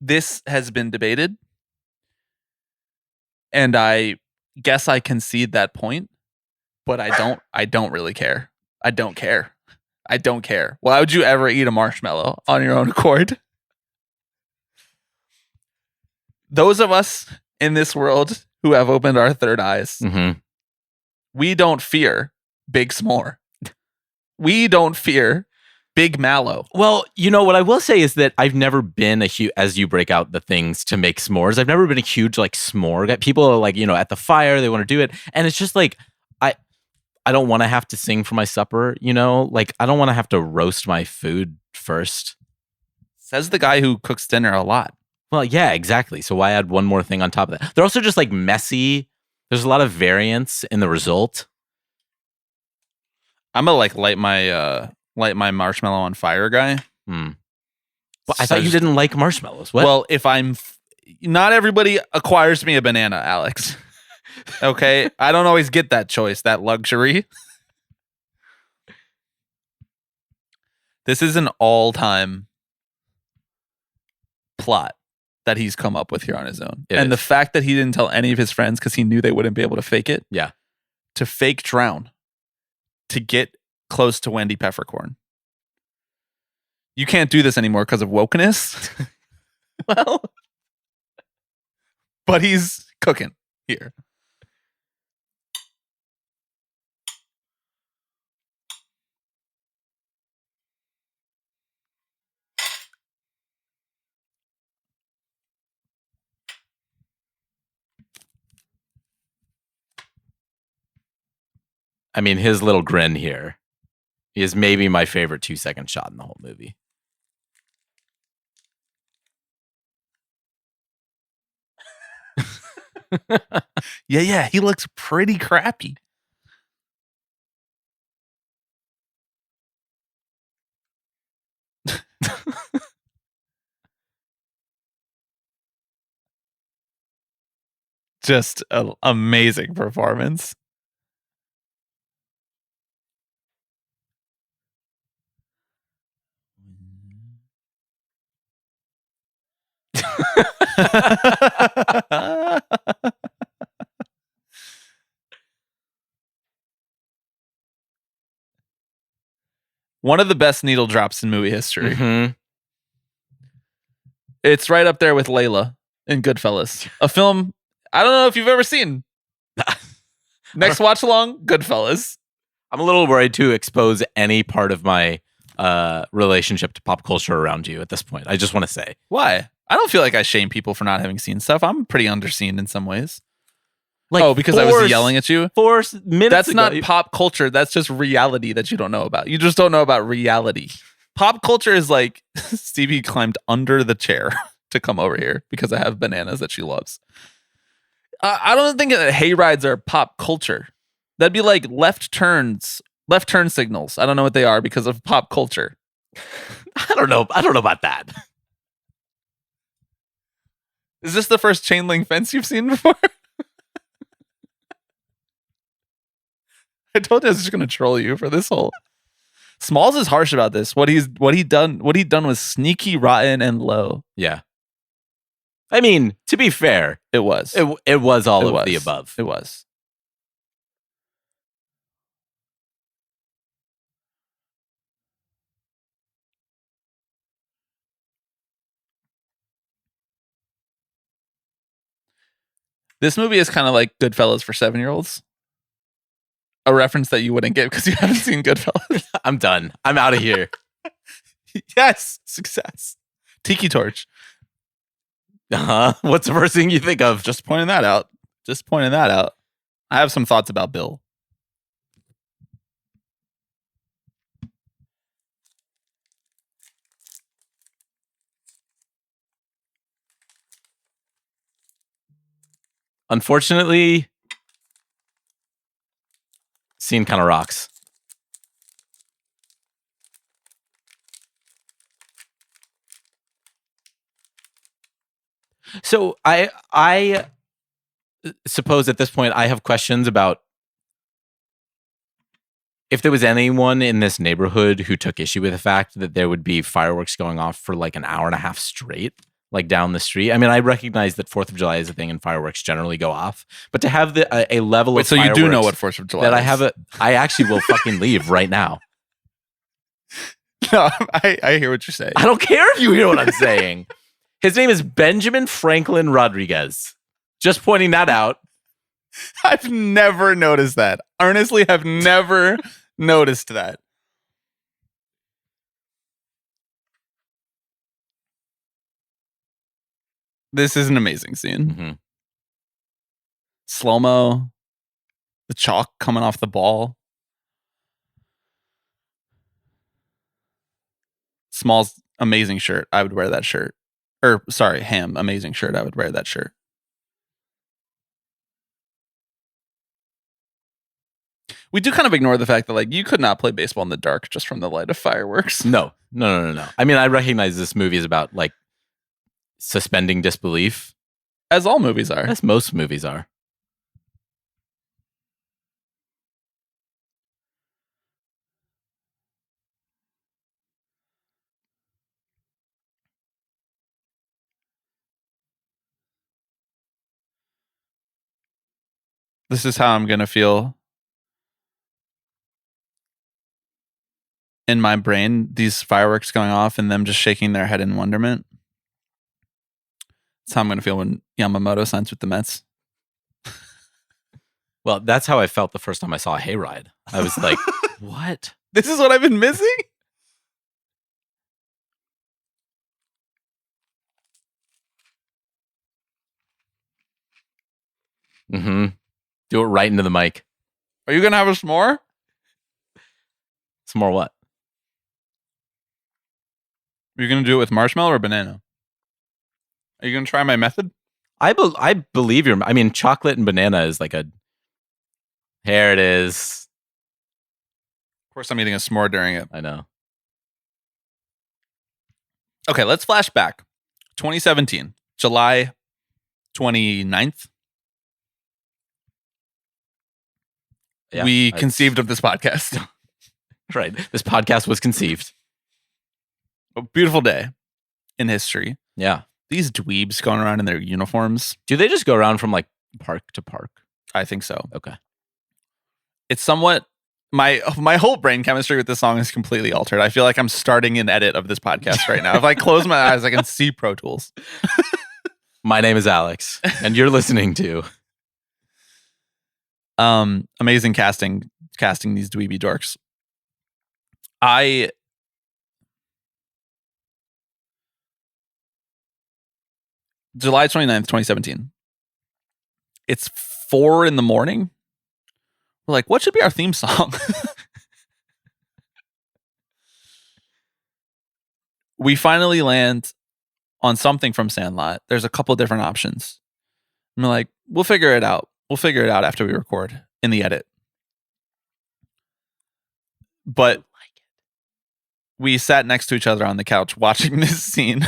This has been debated. And I guess I concede that point, but I don't really care. I don't care. Why would you ever eat a marshmallow on your own accord? Those of us in this world who have opened our third eyes, we don't fear big s'more. We don't fear big mallow. Well, you know what I will say is that I've never been a huge, as you break out the things to make s'mores, I've never been a huge like s'more guy. People are like, at the fire, they want to do it. And it's just like, I don't want to have to sing for my supper, like I don't want to have to roast my food first. Says the guy who cooks dinner a lot. Well, yeah, exactly. So why add one more thing on top of that? They're also just like messy. There's a lot of variance in the result. I'm gonna like light my marshmallow on fire guy. Well, I thought you didn't like marshmallows. What? Well, if not everybody acquires me a banana, Alex. Okay, I don't always get that choice, that luxury. This is an all-time plot that he's come up with here on his own. The fact that he didn't tell any of his friends because he knew they wouldn't be able to fake it. Yeah. To fake drown. To get close to Wendy Peppercorn. You can't do this anymore because of wokeness. Well, but he's cooking here. I mean, his little grin here is maybe my favorite 2-second shot in the whole movie. Yeah, he looks pretty crappy. Just an amazing performance. One of the best needle drops in movie history. Mm-hmm. It's right up there with Layla in Goodfellas, a film I don't know if you've ever seen. Next watch along, Goodfellas. I'm a little worried to expose any part of my relationship to pop culture around you at this point. I just want to say. Why? I don't feel like I shame people for not having seen stuff. I'm pretty underseen in some ways. Like because I was yelling at you? 4 minutes That's ago. not pop culture. That's just reality that you don't know about. You just don't know about reality. Pop culture is like Stevie climbed under the chair to come over here because I have bananas that she loves. I don't think that hayrides are pop culture. That'd be like left turn signals. I don't know what they are because of pop culture. I don't know about that. Is this the first chain link fence you've seen before? I told you I was just going to troll you for this whole. Smalls is harsh about this. What he done was sneaky, rotten, and low. Yeah. I mean, to be fair, It was. it was all of the above. It was. This movie is kind of like Goodfellas for 7-year-olds. A reference that you wouldn't get because you haven't seen Goodfellas. I'm done. I'm out of here. Yes, success. Tiki Torch. What's the first thing you think of? Just pointing that out. I have some thoughts about Bill. Unfortunately, scene kind of rocks. So I suppose at this point I have questions about if there was anyone in this neighborhood who took issue with the fact that there would be fireworks going off for like an hour and a half straight, like down the street. I mean, I recognize that 4th of July is a thing and fireworks generally go off, but to have a level Wait, of so you fireworks do know what 4th of July is? I actually will fucking leave right now. No, I hear what you're saying. I don't care if you hear what I'm saying. His name is Benjamin Franklin Rodriguez. Just pointing that out. I've never noticed that. Honestly, have never noticed that. This is an amazing scene. Mm-hmm. Slow-mo. The chalk coming off the ball. Small's amazing shirt. I would wear that shirt. Ham, amazing shirt. I would wear that shirt. We do kind of ignore the fact that like you could not play baseball in the dark just from the light of fireworks. No. I mean, I recognize this movie is about like suspending disbelief. As all movies are. As most movies are. This is how I'm going to feel in my brain, these fireworks going off and them just shaking their head in wonderment. That's how I'm going to feel when Yamamoto signs with the Mets. Well, that's how I felt the first time I saw a hayride. I was like, what? This is what I've been missing? Mm-hmm. Do it right into the mic. Are you going to have a s'more? Some more what? Are you going to do it with marshmallow or banana? Are you going to try my method? I believe I mean, chocolate and banana is like a... Here it is. Of course, I'm eating a s'more during it. I know. Okay, let's flash back. 2017, July 29th. Yeah, we conceived of this podcast. Right. This podcast was conceived. A beautiful day in history. Yeah. These dweebs going around in their uniforms. Do they just go around from like park to park? I think so. Okay. It's somewhat my whole brain chemistry with this song is completely altered. I feel like I'm starting an edit of this podcast right now. If I close my eyes, I can see Pro Tools. My name is Alex, and you're listening to amazing casting these dweeby dorks. July 29th, 2017. It's 4 a.m. We're like, what should be our theme song? we finally land on something from Sandlot. There's a couple different options. I'm like, we'll figure it out. We'll figure it out after we record in the edit. But we sat next to each other on the couch watching this scene,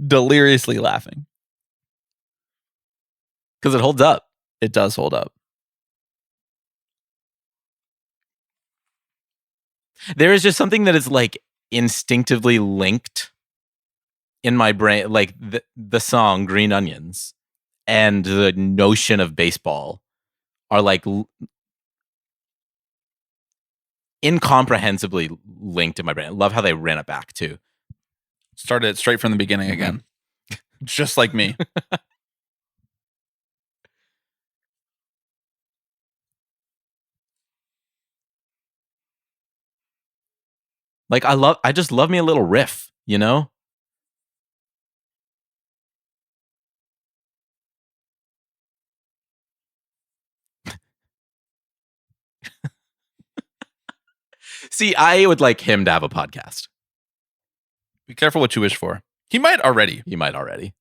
deliriously laughing. Because it holds up. It does hold up. There is just something that is like instinctively linked in my brain, like the song Green Onions and the notion of baseball are like incomprehensibly linked in my brain. I love how they ran it back too. Started it straight from the beginning again. Just like me. Like I just love me a little riff, you know? See, I would like him to have a podcast. Be careful what you wish for. He might already. He might already.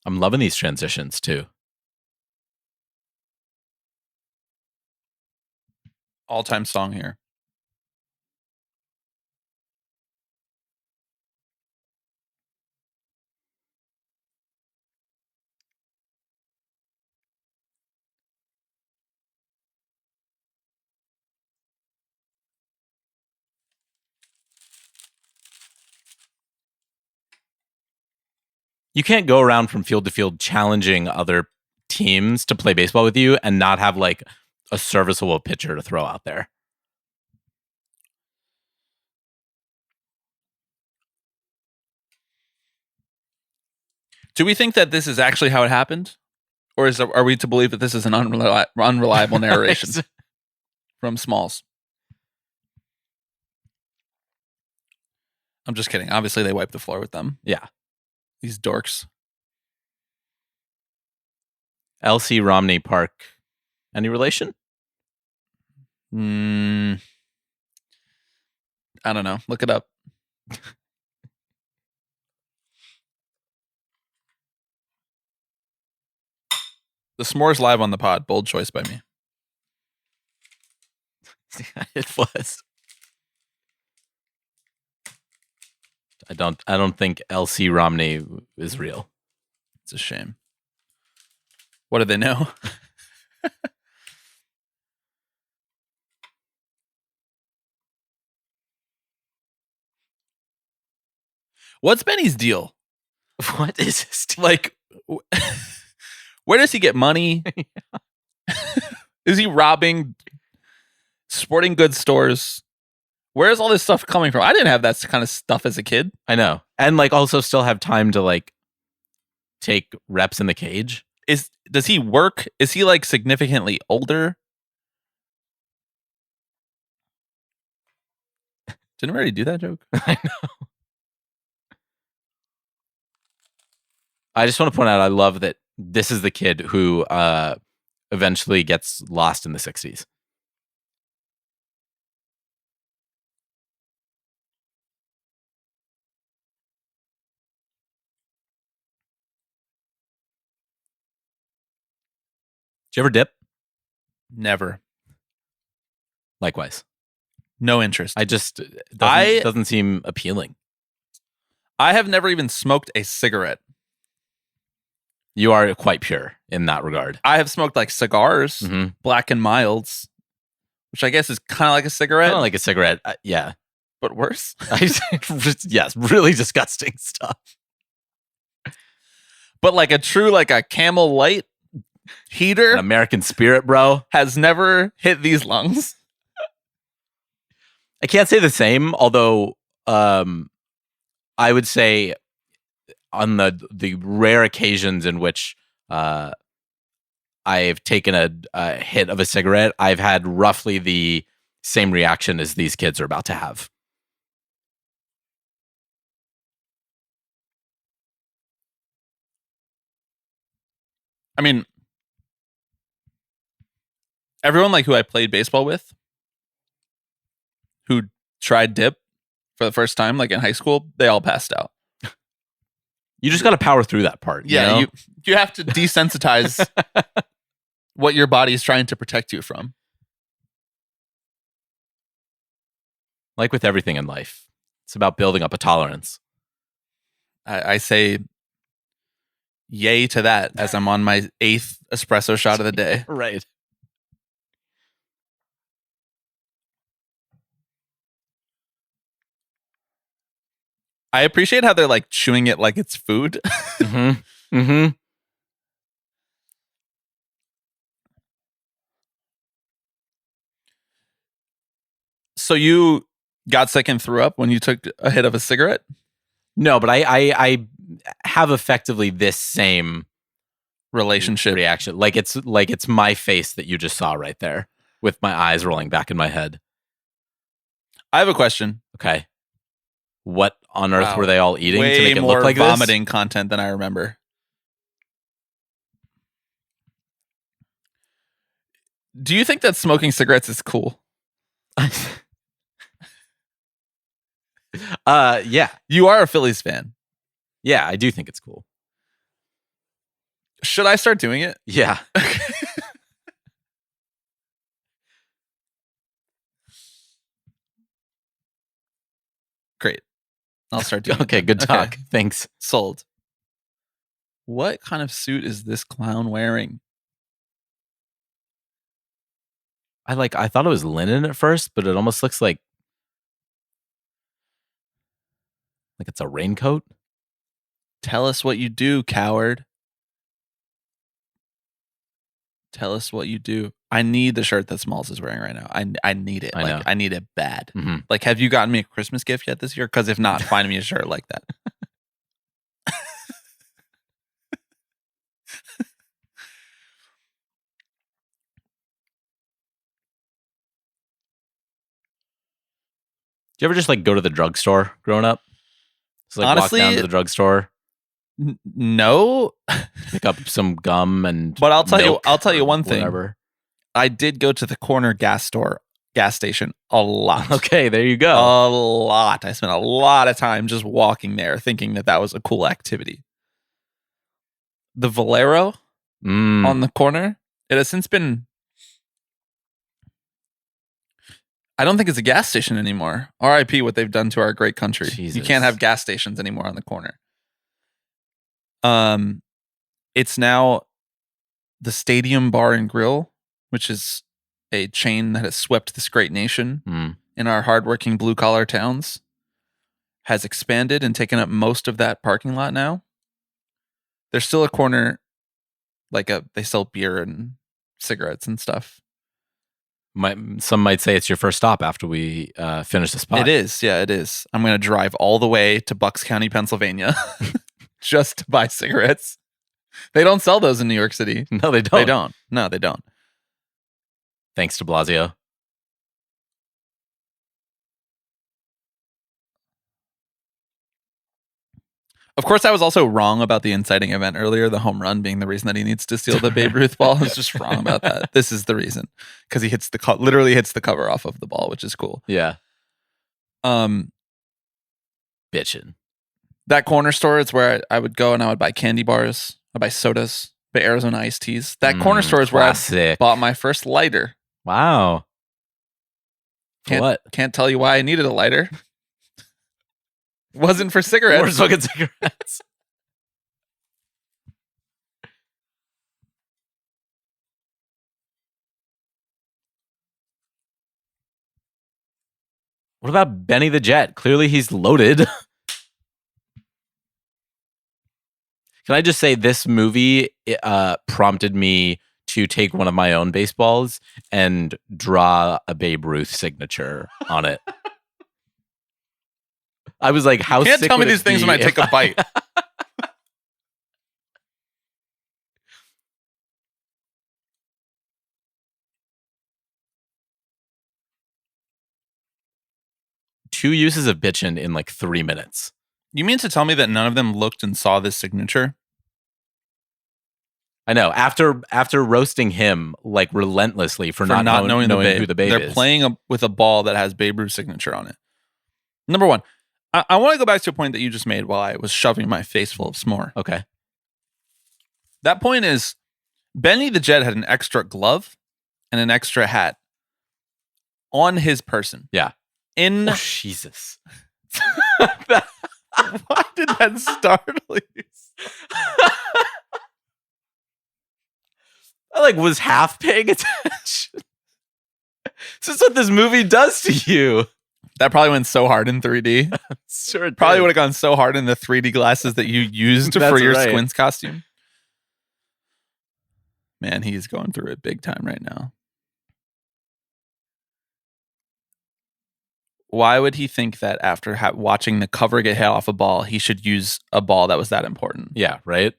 I'm loving these transitions too. All-time song here. You can't go around from field to field challenging other teams to play baseball with you and not have like a serviceable pitcher to throw out there. Do we think that this is actually how it happened? Or are we to believe that this is an unreliable narration from Smalls? I'm just kidding. Obviously, they wiped the floor with them. Yeah. These dorks. LC Romney Park. Any relation? I don't know. Look it up. The s'mores live on the pod. Bold choice by me. It was. I don't think LC Romney is real. It's a shame. What do they know? What's Benny's deal? What is this? Like, where does he get money? Is he robbing sporting goods stores? Where is all this stuff coming from? I didn't have that kind of stuff as a kid. I know. And like also still have time to like take reps in the cage. Does he work? Is he like significantly older? Didn't we already do that joke? I know. I just want to point out I love that this is the kid who eventually gets lost in the 60s. Did you ever dip? Never. Likewise. No interest. Doesn't seem appealing. I have never even smoked a cigarette. You are quite pure in that regard. I have smoked like cigars, Black and Milds, which I guess is kind of like a cigarette. Kind of like a cigarette. Yeah. But worse. Yes, really disgusting stuff. But like a true, like a Camel Light heater. An American Spirit, bro. Has never hit these lungs. I can't say the same, although I would say on the rare occasions in which I've taken a hit of a cigarette, I've had roughly the same reaction as these kids are about to have. I mean, everyone like who I played baseball with, who tried dip for the first time, like in high school, they all passed out. You just got to power through that part. Yeah, you know? you have to desensitize what your body is trying to protect you from. Like with everything in life, it's about building up a tolerance. I say yay to that as I'm on my 8th espresso shot of the day. Right. I appreciate how they're like chewing it like it's food. Mm-hmm. Mm-hmm. So you got sick and threw up when you took a hit of a cigarette? No, but I have effectively this same Relationship reaction. Like it's my face that you just saw right there with my eyes rolling back in my head. I have a question. Okay. What on earth Wow. were they all eating Way to make it more look like vomiting content than I remember. Do you think that smoking cigarettes is cool? this? Yeah. You are a Phillies fan. Yeah, I do think it's cool. Should I start doing it? Yeah. Great. I'll start doing Okay, it. good talk. Thanks. Sold. What kind of suit is this clown wearing? I thought it was linen at first, but it almost looks like it's a raincoat. Tell us what you do, coward. Tell us what you do. I need the shirt that Smalls is wearing right now. I need it. I know. I need it bad. Mhm. Like, have you gotten me a Christmas gift yet this year? Because if not, find me a shirt like that. Do you ever just go to the drugstore growing up? Just Honestly, walk down to the drugstore, No, pick up some gum and but I'll tell milk you or one thing. whatever. I did go to the corner gas station a lot. Okay, there you go. A lot. I spent a lot of time just walking there thinking that was a cool activity. The Valero on the corner, it has since been... I don't think it's a gas station anymore. RIP what they've done to our great country. Jesus. You can't have gas stations anymore on the corner. It's now the Stadium Bar and Grill, which is a chain that has swept this great nation in our hardworking blue-collar towns, has expanded and taken up most of that parking lot now. There's still a corner, they sell beer and cigarettes and stuff. Some might say it's your first stop after we finish this pod. It is. Yeah, it is. I'm going to drive all the way to Bucks County, Pennsylvania just to buy cigarettes. They don't sell those in New York City. No, they don't. They don't. No, they don't. Thanks to Blasio. Of course, I was also wrong about the inciting event earlier, the home run being the reason that he needs to steal the Babe Ruth ball. I was just wrong about that. This is the reason. Because he literally hits the cover off of the ball, which is cool. Yeah. Bitchin'. That corner store is where I would go and I would buy candy bars. I'd buy sodas, buy Arizona iced teas. That corner store is where I bought my first lighter. Wow. What? Can't tell you why I needed a lighter. Wasn't for cigarettes. We're smoking cigarettes. What about Benny the Jet? Clearly he's loaded. Can I just say this movie prompted me to take one of my own baseballs and draw a Babe Ruth signature on it. I was like, how You can't sick tell me would it these things be when I take if a bite. Two uses of bitchin' in like 3 minutes. You mean to tell me that none of them looked and saw this signature? I know. After roasting him like relentlessly for not knowing who the babe They're is. playing with a ball that has Babe Ruth's signature on it. Number one, I want to go back to a point that you just made while I was shoving my face full of s'more. Okay. That point is Benny the Jet had an extra glove and an extra hat on his person. Yeah. In Jesus. why did that startle you? I like was half paying attention. This is what this movie does to you. That probably went so hard in 3D. Sure, it Probably did. would have gone so hard in the 3D glasses that you used for That's your right. Squints costume. Man, he's going through it big time right now. Why would he think that after watching the cover get hit off a ball, he should use a ball that was that important? Yeah, right?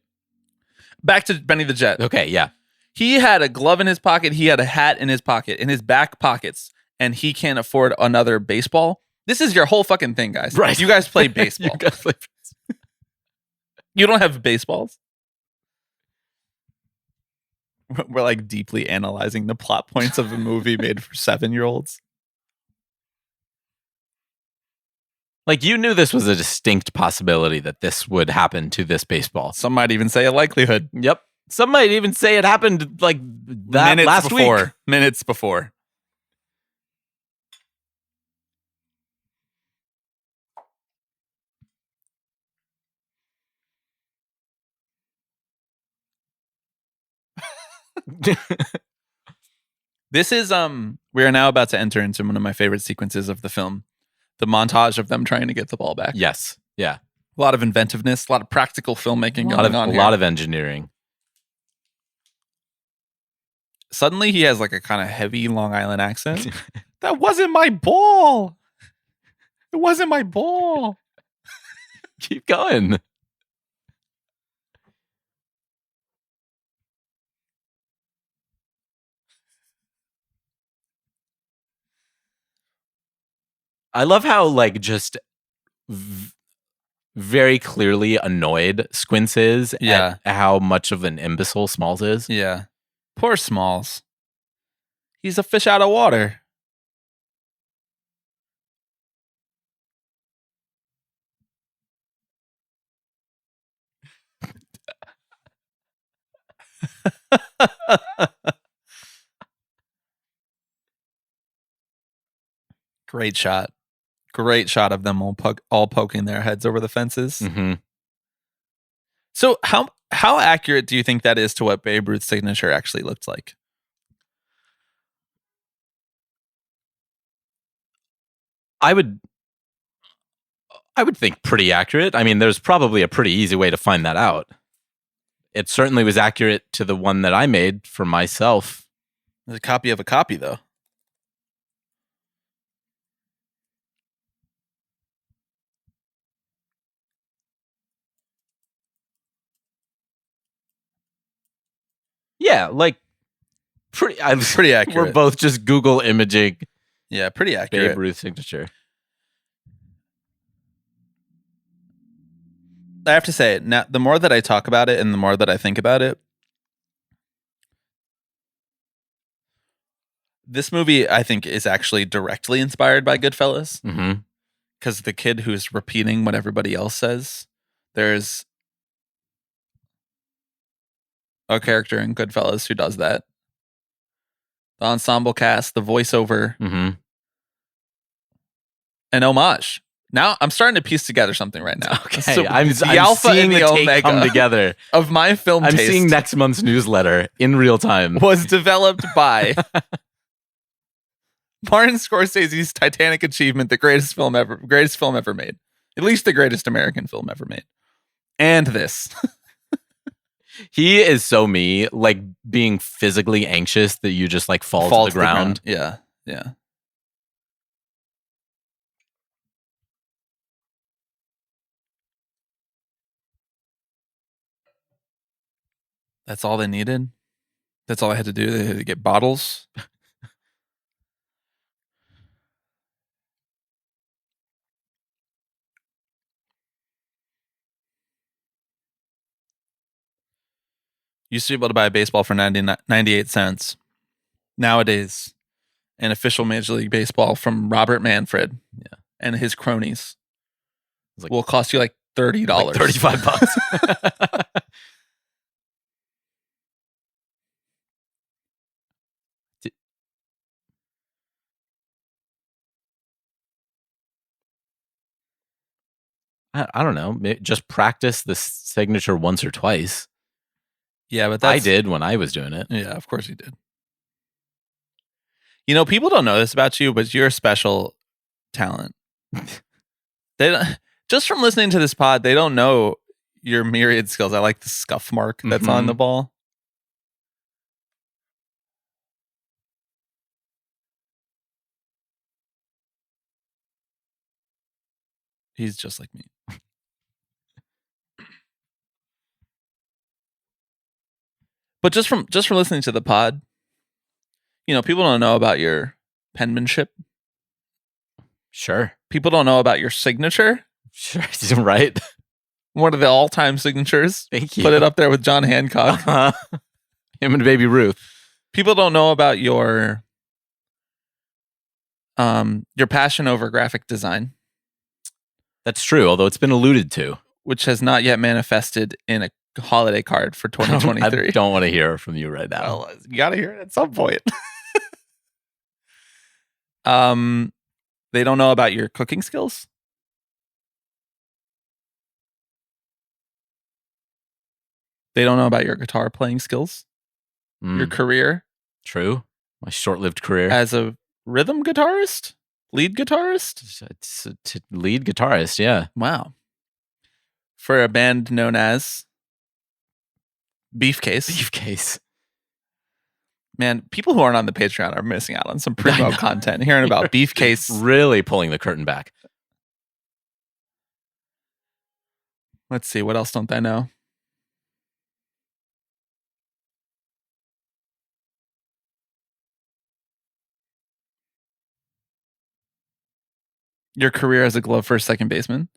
Back to Benny the Jet. Okay, yeah. He had a glove in his pocket. He had a hat in his pocket, in his back pockets, and he can't afford another baseball. This is your whole fucking thing, guys. Right. You guys play baseball. You guys like You don't have baseballs? We're like deeply analyzing the plot points of a movie made for 7-year-olds. like you knew this was a distinct possibility that this would happen to this baseball. Some might even say a likelihood. Yep. Some might even say it happened like that Minutes last before. week. Minutes before. This is we are now about to enter into one of my favorite sequences of the film. The montage of them trying to get the ball back. Yes. Yeah. A lot of inventiveness, a lot of practical filmmaking going on A here. lot of engineering. Suddenly he has like a kind of heavy Long Island accent. That wasn't my ball. It wasn't my ball. Keep going. I love how like just very clearly annoyed Squints is Yeah. at how much of an imbecile Smalls is. Yeah. Poor Smalls. He's a fish out of water. Great shot. Great shot of them all poking their heads over the fences. Mm-hmm. So how accurate do you think that is to what Babe Ruth's signature actually looked like? I would think pretty accurate. I mean, there's probably a pretty easy way to find that out. It certainly was accurate to the one that I made for myself. There's a copy of a copy, though. Yeah, like pretty accurate. We're both just Google imaging Yeah, pretty accurate. Babe Ruth signature. I have to say, now the more that I talk about it and the more that I think about it, this movie, I think, is actually directly inspired by Goodfellas. Mm-hmm. Because the kid who's repeating what everybody else says, there's a character in Goodfellas who does that. The ensemble cast, the voiceover, Mm-hmm. an homage. Now I'm starting to piece together something right now. Okay, So I'm the I'm alpha seeing and the the take omega come together. of my film I'm taste seeing next month's newsletter in real time. was developed by Martin Scorsese's Titanic achievement, the greatest film ever made. At least the greatest American film ever made. And this. He is so me, like being physically anxious that you just like fall to the ground. Yeah. Yeah. That's all they needed. That's all I had to do. They had to get bottles. Used to be able to buy a baseball for 98 cents. Nowadays, an official Major League Baseball from Robert Manfred and his cronies will cost you like $30. Like $35. I don't know. Just practice the signature once or twice. Yeah, but I did when I was doing it. Yeah, of course you did. You know, people don't know this about you, but you're a special talent. They don't, just from listening to this pod, they don't know your myriad skills. I like the scuff mark that's on the ball. He's just like me. But just from listening to the pod, you know, people don't know about your penmanship. Sure. People don't know about your signature. Sure. Right. One of the all-time signatures. Thank you. Put it up there with John Hancock. Him and Baby Ruth. People don't know about your passion over graphic design. That's true, although it's been alluded to. Which has not yet manifested in a holiday card for 2023. I don't want to hear from you right now. Well, you got to hear it at some point. They don't know about your cooking skills. They don't know about your guitar playing skills. Your career. True. My short-lived career. As a rhythm guitarist? Lead guitarist? It's lead guitarist, yeah. Wow. For a band known as Beefcase. Beefcase. Man, people who aren't on the Patreon are missing out on some primo content. Hearing about Beefcase. Really pulling the curtain back. Let's see, what else don't I know? Your career as a glove first second baseman.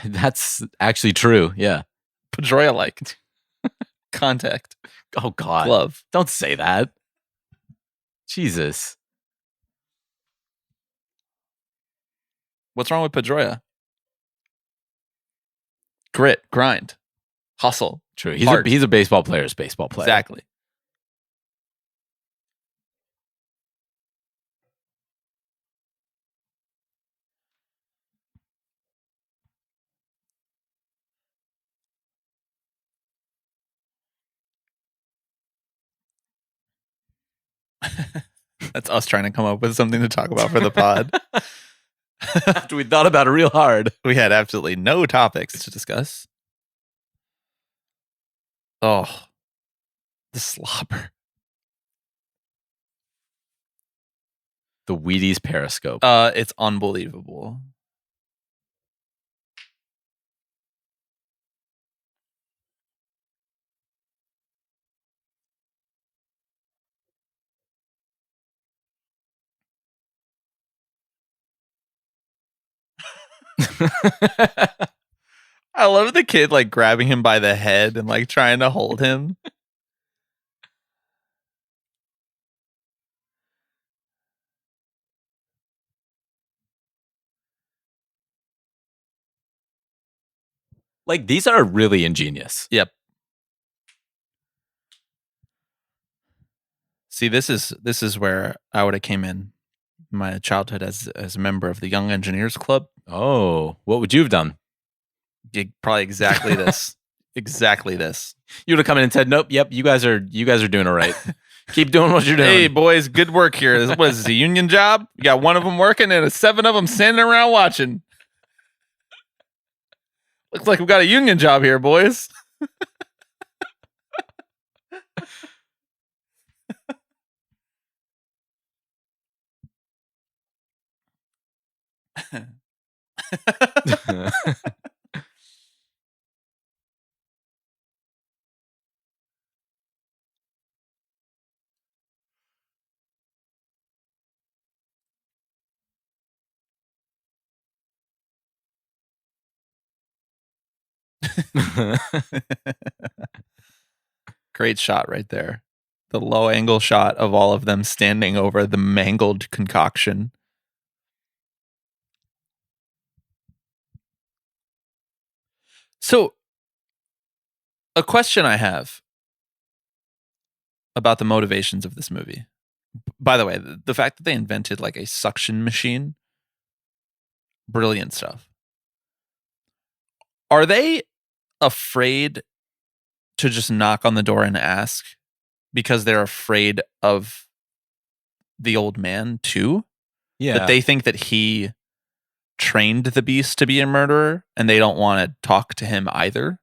That's actually true, yeah. Pedroia-like. Contact. Oh, God. Glove. Don't say that. Jesus. What's wrong with Pedroia? Grit, grind, hustle. True. He's a baseball player's baseball player. Exactly. That's us trying to come up with something to talk about for the pod. After we thought about it real hard. We had absolutely no topics to discuss. Oh, the slobber. The Wheaties Periscope. It's unbelievable. I love the kid like grabbing him by the head and like trying to hold him. Like, these are really ingenious. Yep. See, this is where I would have came in my childhood as a member of the Young Engineers Club. Oh, what would you have done? Probably exactly this. Exactly this. You would have come in and said, "Nope, yep, you guys are doing all right. Keep doing what you're doing." Hey, boys, good work here. What is this, a union job? You got one of them working and 7 of them standing around watching. Looks like we got a union job here, boys. Great shot right there. The low angle shot of all of them standing over the mangled concoction. So, a question I have about the motivations of this movie. By the way, the fact that they invented like a suction machine, brilliant stuff. Are they afraid to just knock on the door and ask because they're afraid of the old man too? Yeah. That they think that he trained the beast to be a murderer and they don't want to talk to him either?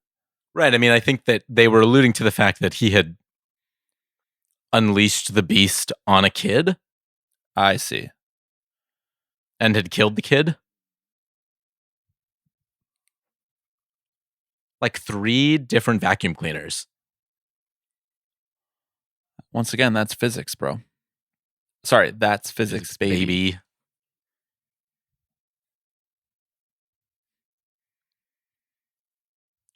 Right. I mean, I think that they were alluding to the fact that he had unleashed the beast on a kid I see. and had killed the kid. Like 3 different vacuum cleaners. Once again, that's physics, bro. Sorry, that's physics, baby.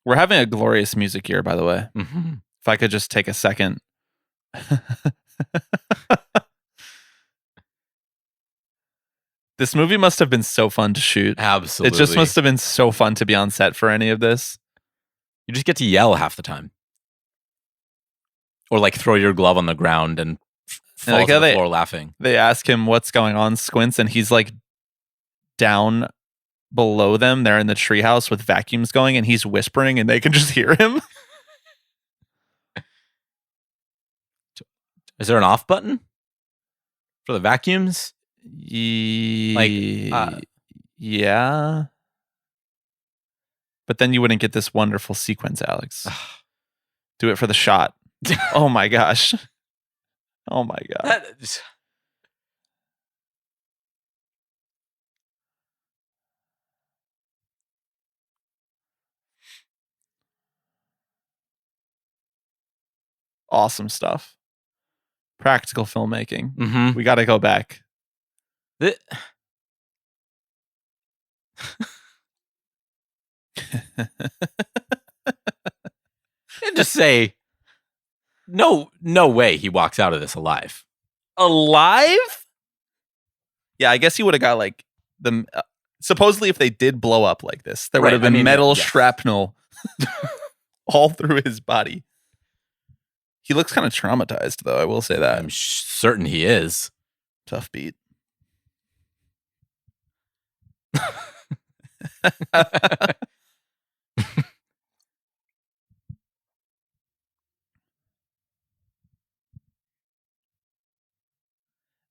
We're having a glorious music year, by the way. Mm-hmm. If I could just take a second. This movie must have been so fun to shoot. Absolutely. It just must have been so fun to be on set for any of this. You just get to yell half the time. Or like throw your glove on the ground and fall like to how the they- floor laughing. They ask him what's going on, Squints, and he's like down below them. They're in the treehouse with vacuums going, and he's whispering, and they can just hear him. Is there an off button for the vacuums? Yeah. But then you wouldn't get this wonderful sequence, Alex. Do it for the shot. Oh my gosh. Oh my god. Awesome stuff. Practical filmmaking. Mm-hmm. We got to go back. And just say, no way he walks out of this alive. Alive? Yeah, I guess he would have got like the. Supposedly, if they did blow up like this, there would have been metal shrapnel all through his body. He looks kind of traumatized, though. I will say that. I'm certain he is. Tough beat.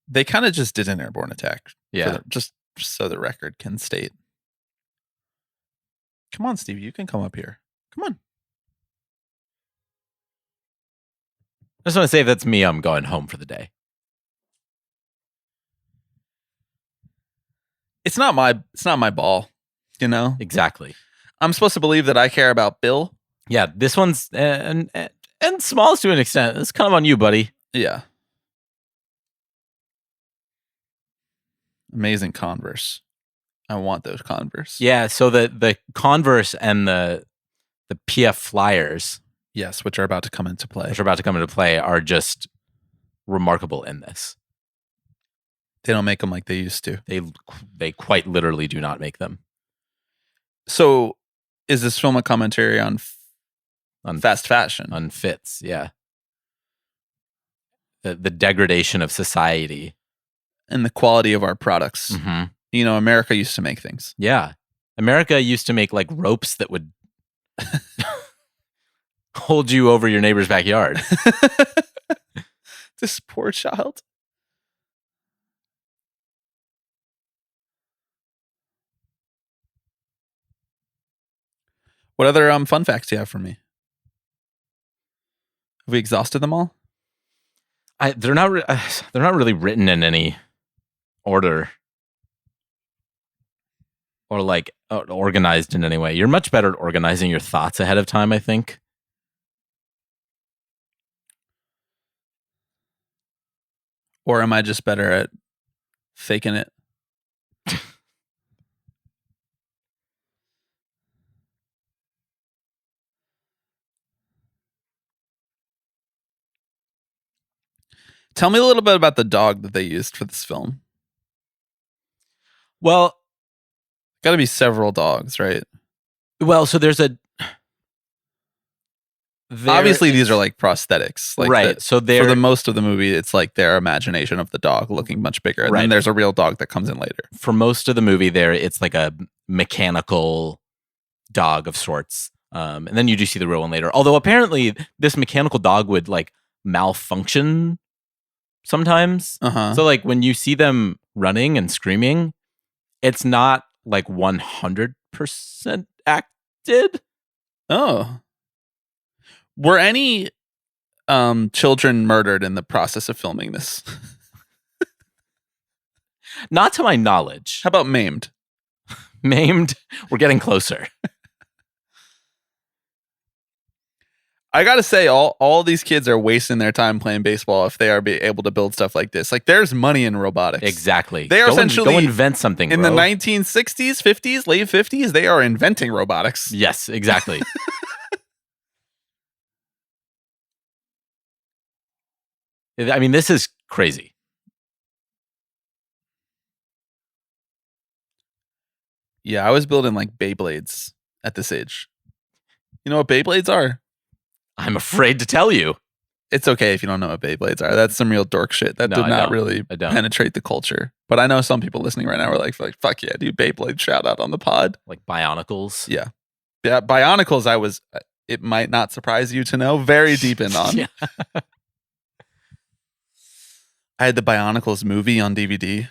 They kind of just did an airborne attack. Yeah. Just so the record can state. Come on, Stevie. You can come up here. Come on. I just want to say if that's me, I'm going home for the day. It's not my ball, you know? Exactly. I'm supposed to believe that I care about Bill. Yeah, this one's and Smalls to an extent. It's kind of on you, buddy. Yeah. Amazing Converse. I want those Converse. Yeah, so the Converse and the PF Flyers, Yes, which are about to come into play. which are about to come into play, are just remarkable in this. They don't make them like they used to. They quite literally do not make them. So, is this film a commentary on fast fashion? On fits, yeah. The degradation of society. And the quality of our products. Mm-hmm. You know, America used to make things. Yeah. America used to make like ropes that would hold you over your neighbor's backyard. This poor child. What other fun facts do you have for me? Have we exhausted them all? They're not really written in any order or like organized in any way. You're much better at organizing your thoughts ahead of time, I think. Or am I just better at faking it? Tell me a little bit about the dog that they used for this film. Well, Got to be several dogs, right? so there's a. Obviously, these are like prosthetics, like right. So for the most of the movie, it's like their imagination of the dog looking much bigger, and then there's a real dog that comes in later. For most of the movie, it's like a mechanical dog of sorts, and then you do see the real one later. Although apparently, this mechanical dog would like malfunction sometimes. So like when you see them running and screaming, it's not like 100% acted. Oh. Were any children murdered in the process of filming this? Not to my knowledge. How about maimed? Maimed? We're getting closer. I gotta say, all these kids are wasting their time playing baseball if they are able to build stuff like this. Like, there's money in robotics. Exactly. They are go invent something in the 1960s, 50s, late 50s. They are inventing robotics. Yes, exactly. I mean, this is crazy. Yeah, I was building like Beyblades at this age. You know what Beyblades are? I'm afraid to tell you. It's okay if you don't know what Beyblades are. That's some real dork shit that did not really penetrate the culture. But I know some people listening right now are like fuck yeah, dude, Beyblade shout out on the pod. Like Bionicles. Yeah. Yeah, Bionicles it might not surprise you to know, very deep in on. Yeah. I had the Bionicles movie on DVD.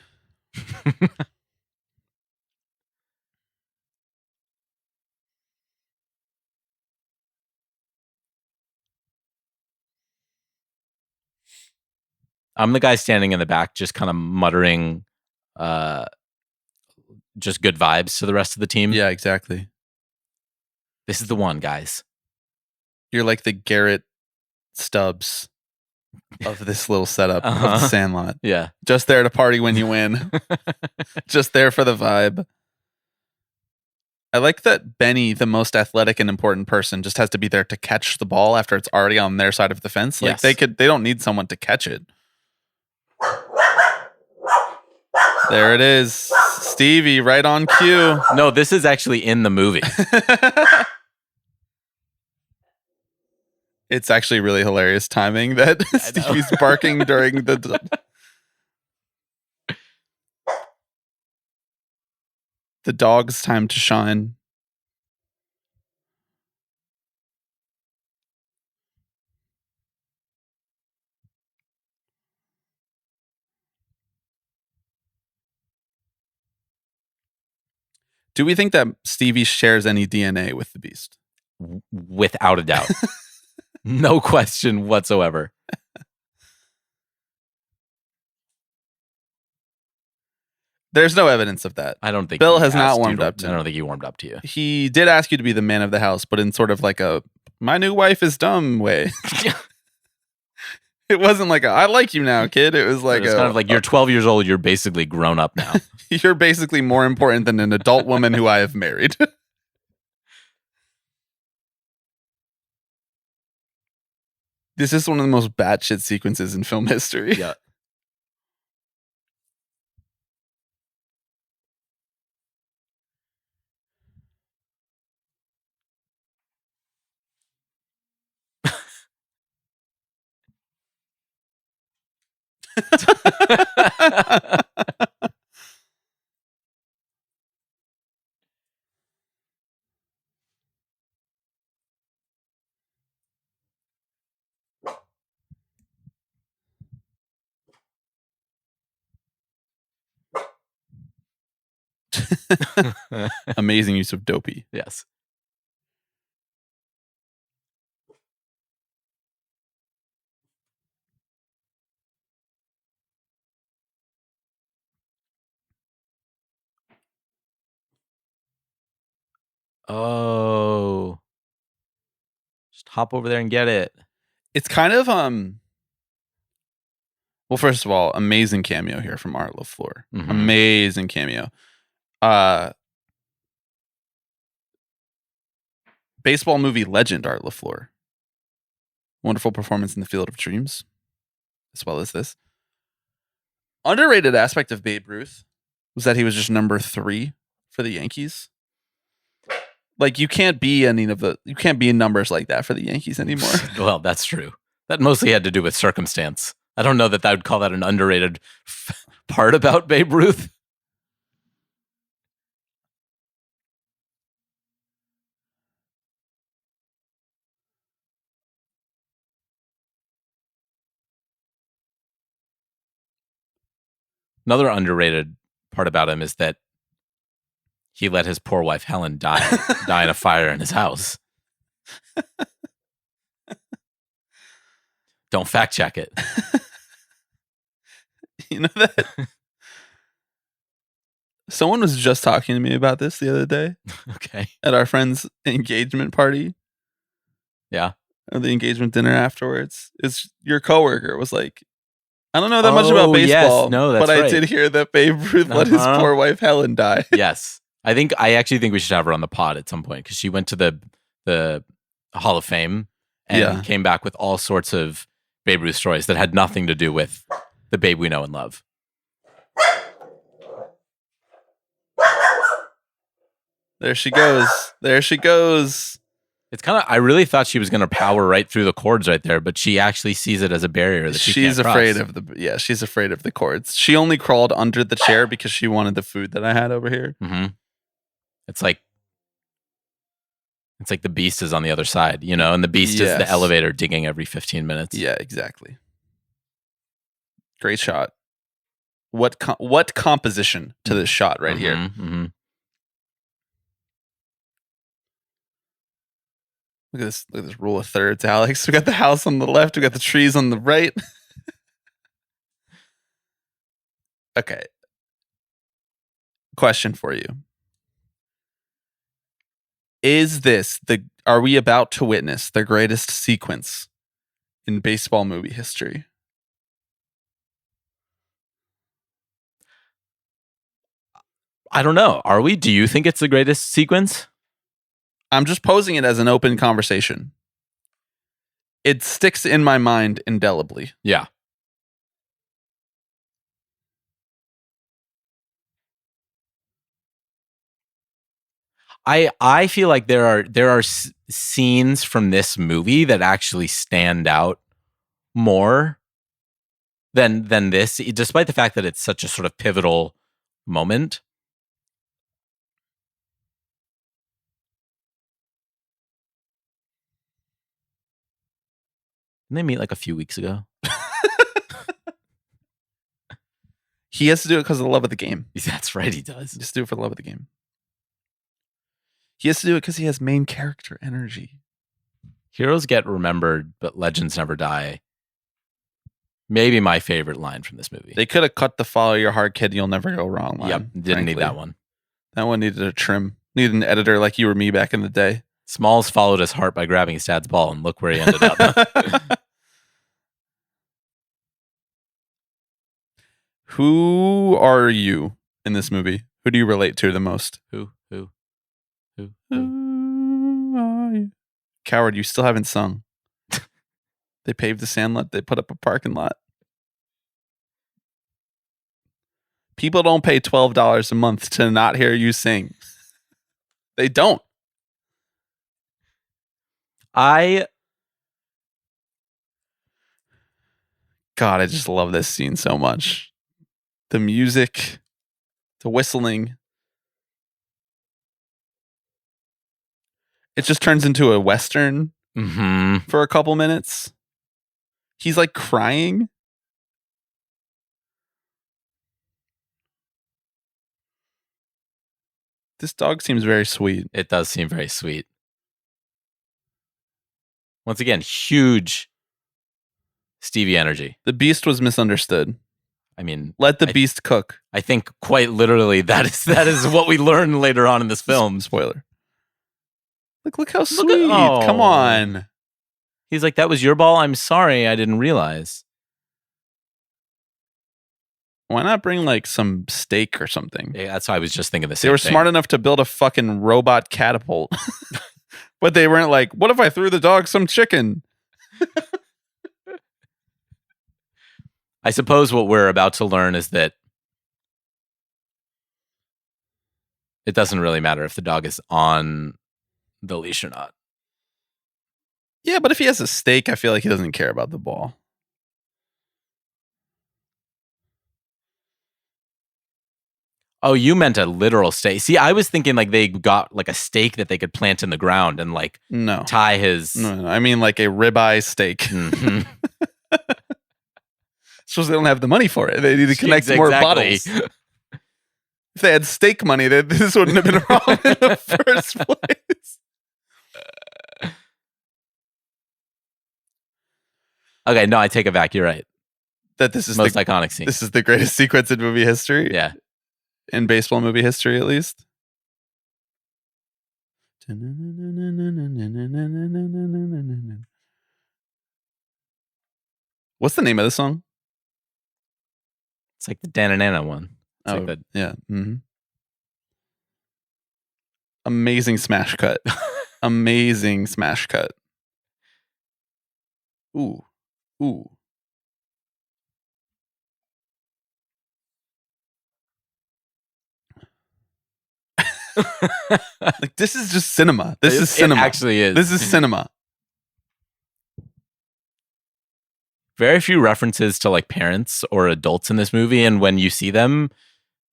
I'm the guy standing in the back, just kind of muttering, just good vibes to the rest of the team. Yeah, exactly. This is the one, guys. You're like the Garrett Stubbs of this little setup of the Sandlot. Yeah. Just there to party when you win. Just there for the vibe. I like that Benny, the most athletic and important person, just has to be there to catch the ball after it's already on their side of the fence. Like they don't need someone to catch it. There it is. Stevie, right on cue. No, this is actually in the movie. It's actually really hilarious timing that Stevie's barking during the dog's time to shine. Do we think that Stevie shares any DNA with the beast? Without a doubt. No question whatsoever. There's no evidence of that. I don't think Bill has not warmed up to I don't think he warmed up to you. He did ask you to be the man of the house, but in sort of like a my new wife is dumb way. It wasn't like I like you now, kid. It was like it's kind of like you're 12 years old. You're basically grown up now. You're basically more important than an adult woman who I have married. This is one of the most batshit sequences in film history. Yeah. Amazing use of dopey. Yes. Oh. Just hop over there and get it. It's kind of well, first of all, amazing cameo here from Art LaFleur. Mhm. Amazing cameo. Baseball movie legend Art LaFleur. Wonderful performance in The Field of Dreams. as well as this. Underrated aspect of Babe Ruth was that he was just number 3 for the Yankees. Like, you can't be in numbers like that for the Yankees anymore. Well, that's true. That mostly had to do with circumstance. I don't know that I would call that an underrated part about Babe Ruth. Another underrated part about him is that he let his poor wife Helen die in a fire in his house. Don't fact check it. You know that? Someone was just talking to me about this the other day. Okay. At our friend's engagement party. Yeah. Or the engagement dinner afterwards. It's your coworker was like, I don't know that much about baseball, yes. No, that's but I right. did hear that Babe Ruth let his poor wife Helen die. Yes. I actually think we should have her on the pod at some point because she went to the Hall of Fame and came back with all sorts of Babe Ruth stories that had nothing to do with the Babe we know and love. There she goes. There she goes. It's kind of, I really thought she was going to power right through the cords right there, but she actually sees it as a barrier that she's afraid of she's afraid of the cords. She only crawled under the chair because she wanted the food that I had over here. Mm-hmm. It's like the beast is on the other side, you know, and the beast is the elevator digging every 15 minutes. Yeah, exactly. Great shot. What composition to this shot right here. Mm-hmm. Look at this rule of thirds, Alex. We got the house on the left. We got the trees on the right. Okay. Question for you. Are we about to witness the greatest sequence in baseball movie history? I don't know. Are we? Do you think it's the greatest sequence? I'm just posing it as an open conversation. It sticks in my mind indelibly. Yeah. I feel like there are scenes from this movie that actually stand out more than this, despite the fact that it's such a sort of pivotal moment. Didn't they meet like a few weeks ago? He has to do it because of the love of the game. That's right, he does. He has to do it for the love of the game. He has to do it because he has main character energy. Heroes get remembered, but legends never die. Maybe my favorite line from this movie. They could have cut the "Follow your heart, kid, you'll never go wrong" line. Yep, didn't need that one. That one needed a trim. Needed an editor like you or me back in the day. Smalls followed his heart by grabbing his dad's ball, and look where he ended up. Who are you in this movie? Who do you relate to the most? Who are you? Coward, you still haven't sung. They paved the Sandlot. They put up a parking lot. People don't pay $12 a month to not hear you sing. They don't. God, I just love this scene so much. The music, the whistling. It just turns into a Western for a couple minutes. He's like crying. This dog seems very sweet. It does seem very sweet. Once again, huge Stevie energy. The beast was misunderstood. I mean, let the beast cook. I think quite literally that is what we learn later on in this film. Spoiler. Look how sweet. Come on. He's like, that was your ball? I'm sorry, I didn't realize. Why not bring like some steak or something? Yeah, that's why I was just thinking the same thing. They were smart enough to build a fucking robot catapult. But they weren't like, what if I threw the dog some chicken? I suppose what we're about to learn is that it doesn't really matter if the dog is on the leash or not. Yeah, but if he has a stake, I feel like he doesn't care about the ball. Oh, you meant a literal stake. See, I was thinking like they got like a stake that they could plant in the ground and like No. tie his. No, I mean like a ribeye stake. Mhm. Suppose they don't have the money for it. They need to connect more Exactly. bottles. If they had steak money, this wouldn't have been a problem in the first place. Okay, no, I take it back. You're right. That this is Most the iconic scene. this is the greatest sequence in movie history. Yeah. In baseball movie history, at least. What's the name of the song? It's like the Dananana one. It's like the, Yeah. Mm-hmm. Amazing smash cut. Amazing smash cut. Ooh. Ooh. Like this is just cinema. This is cinema. It actually is. This is cinema. Very few references to like parents or adults in this movie, and when you see them,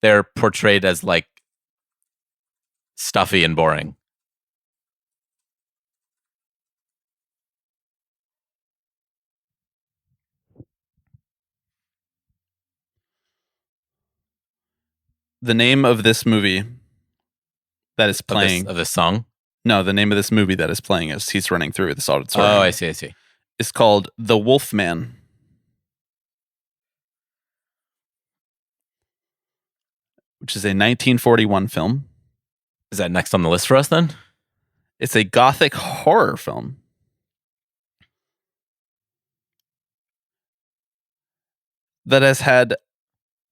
they're portrayed as like stuffy and boring. The name of this movie that is playing. Of this song. No, the name of this movie that is playing as he's running through this auditorium. Oh, I see. Is called The Wolfman. Which is a 1941 film. Is that next on the list for us then? It's a gothic horror film. That has had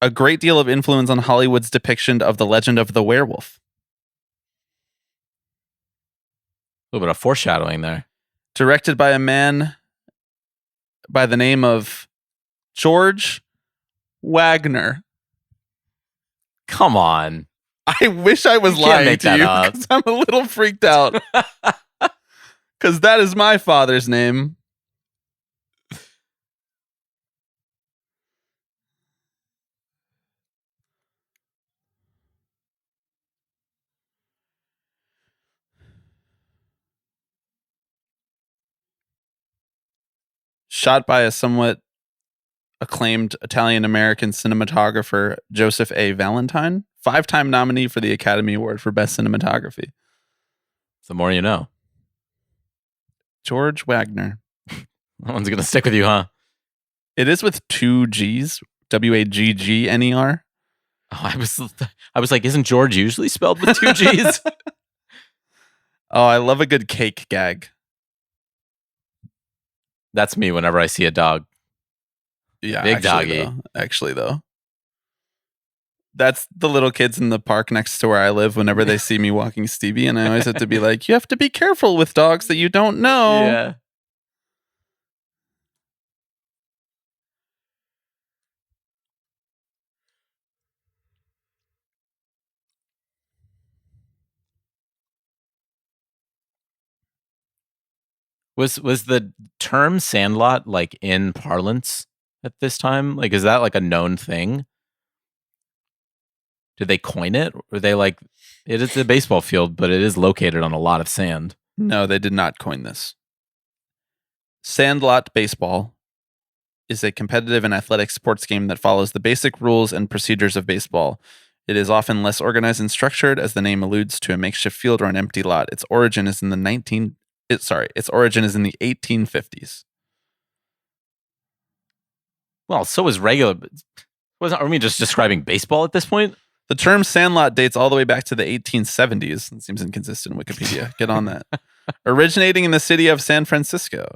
a great deal of influence on Hollywood's depiction of the legend of the werewolf. A little bit of foreshadowing there. Directed by a man by the name of George Wagner. Come on. I wish I was You can't lying make to that you up. because I'm a little freaked out. Because that is my father's name. Shot by a somewhat acclaimed Italian-American cinematographer, Joseph A. Valentine, 5-time nominee for the Academy Award for Best Cinematography. The more you know. George Wagner. That one's gonna stick with you, huh? It is with 2 G's, Waggner. Oh, I was like, isn't George usually spelled with 2 G's? Oh, I love a good cake gag. That's me whenever I see a dog. Yeah, Big doggy. Actually, though. That's the little kids in the park next to where I live whenever they see me walking Stevie, and I always have to be like, you have to be careful with dogs that you don't know. Yeah. Was the term Sandlot like in parlance at this time? Like, is that like a known thing? Did they coin it? Or they like it is a baseball field, but it is located on a lot of sand. No, they did not coin this. Sandlot baseball is a competitive and athletic sports game that follows the basic rules and procedures of baseball. It is often less organized and structured, as the name alludes to a makeshift field or an empty lot. Its origin is in the 1850s. Well, so is regular. Are we just describing baseball at this point? The term sandlot dates all the way back to the 1870s. It seems inconsistent, Wikipedia. Get on that. Originating in the city of San Francisco.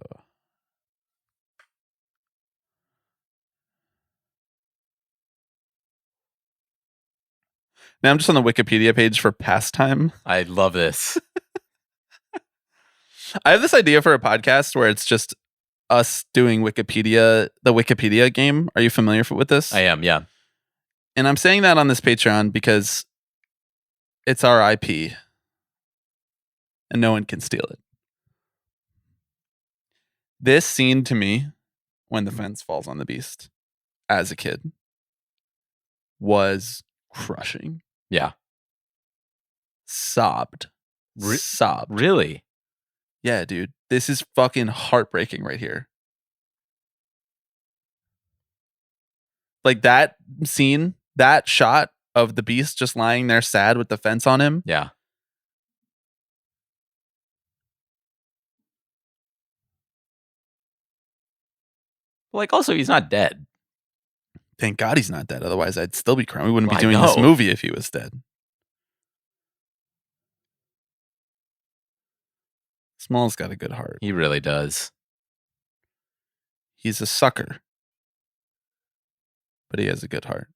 Now I'm just on the Wikipedia page for pastime. I love this. I have this idea for a podcast where it's just us doing the Wikipedia game. Are you familiar with this? I am, yeah. And I'm saying that on this Patreon because it's our IP and no one can steal it. This scene to me, when the fence falls on the beast as a kid, was crushing. Yeah. Sobbed. Sobbed. Really? Yeah, dude. This is fucking heartbreaking right here. Like that scene, that shot of the beast just lying there sad with the fence on him. Yeah. Like, also, he's not dead. Thank God he's not dead. Otherwise, I'd still be crying. We wouldn't Well, be I doing this know. movie if he was dead. Small's got a good heart. He really does. He's a sucker, but he has a good heart.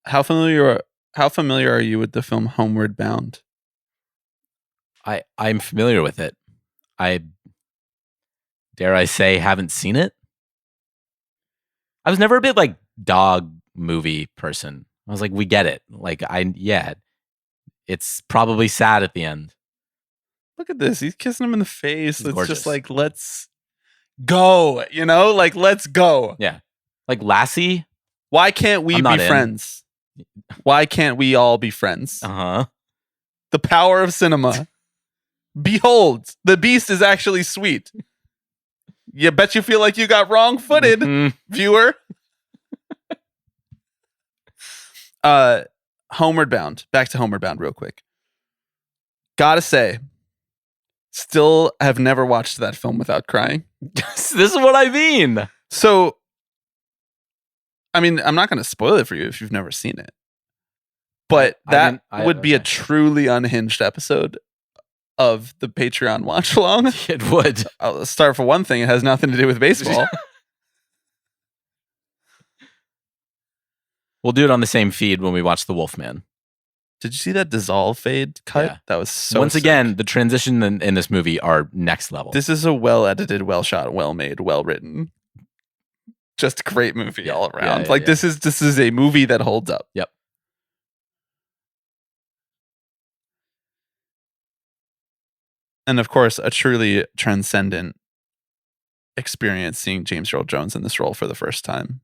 How familiar are you with the film Homeward Bound? I'm familiar with it. I dare I say haven't seen it. I was never a big like dog movie person. I was like, we get it. Like it's probably sad at the end. Look at this. He's kissing him in the face. He's It's gorgeous. just like, let's go. You know, like, let's go. Yeah. Like Lassie. Why can't we I'm be not in. friends? Why can't we all be friends? Uh-huh. The power of cinema. Behold, the beast is actually sweet. You bet you feel like you got wrong-footed, Mhm. viewer. Homeward Bound. Back to Homeward Bound real quick. Gotta say, still have never watched that film without crying. This is what I mean. So, I mean, I'm not going to spoil it for you if you've never seen it. But that would be a truly unhinged episode of the Patreon watch along. It would. I'll start for one thing, it has nothing to do with baseball. We'll do it on the same feed when we watch The Wolfman. Did you see that dissolve fade cut? Yeah. That was so Once sick. again, the transition in this movie are next level. This is a well edited, well shot, well made, well written. Just a great movie all around. yeah. This is a movie that holds up. Yep. And of course, a truly transcendent experience seeing James Earl Jones in this role for the first time.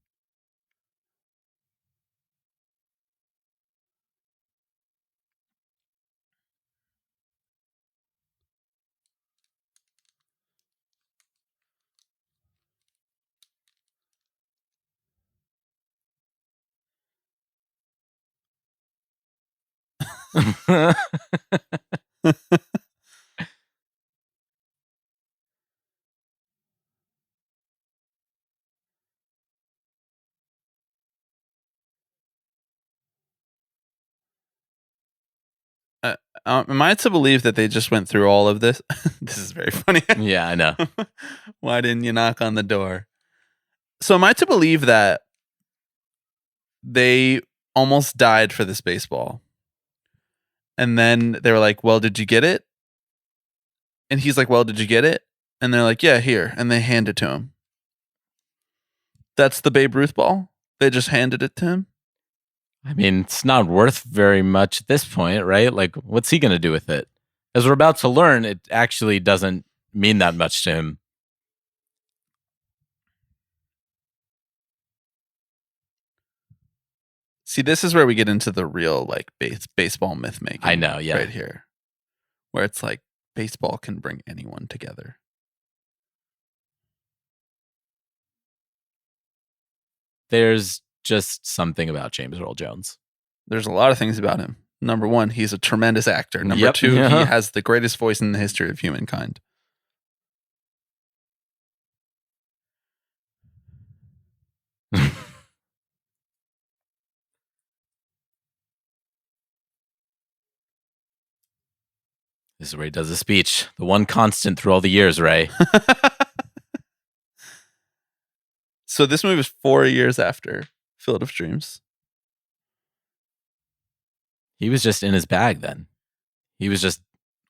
Am I to believe that they just went through all of this? This is very funny. Yeah, I know. Why didn't you knock on the door? So am I to believe that they almost died for this baseball? And then they were like, well, did you get it? And he's like, well, did you get it? And they're like, yeah, here. And they hand it to him. That's the Babe Ruth ball? They just handed it to him? I mean, it's not worth very much at this point, right? Like, what's he going to do with it? As we're about to learn, it actually doesn't mean that much to him. See, this is where we get into the real like baseball myth making. I know, yeah. Right here. Where it's like baseball can bring anyone together. There's just something about James Earl Jones. There's a lot of things about him. Number one, he's a tremendous actor. Number Yep. two, Yeah. he has the greatest voice in the history of humankind. This is where he does a speech. The one constant through all the years, Ray. So this movie was 4 years after Field of Dreams. He was just in his bag then. He was just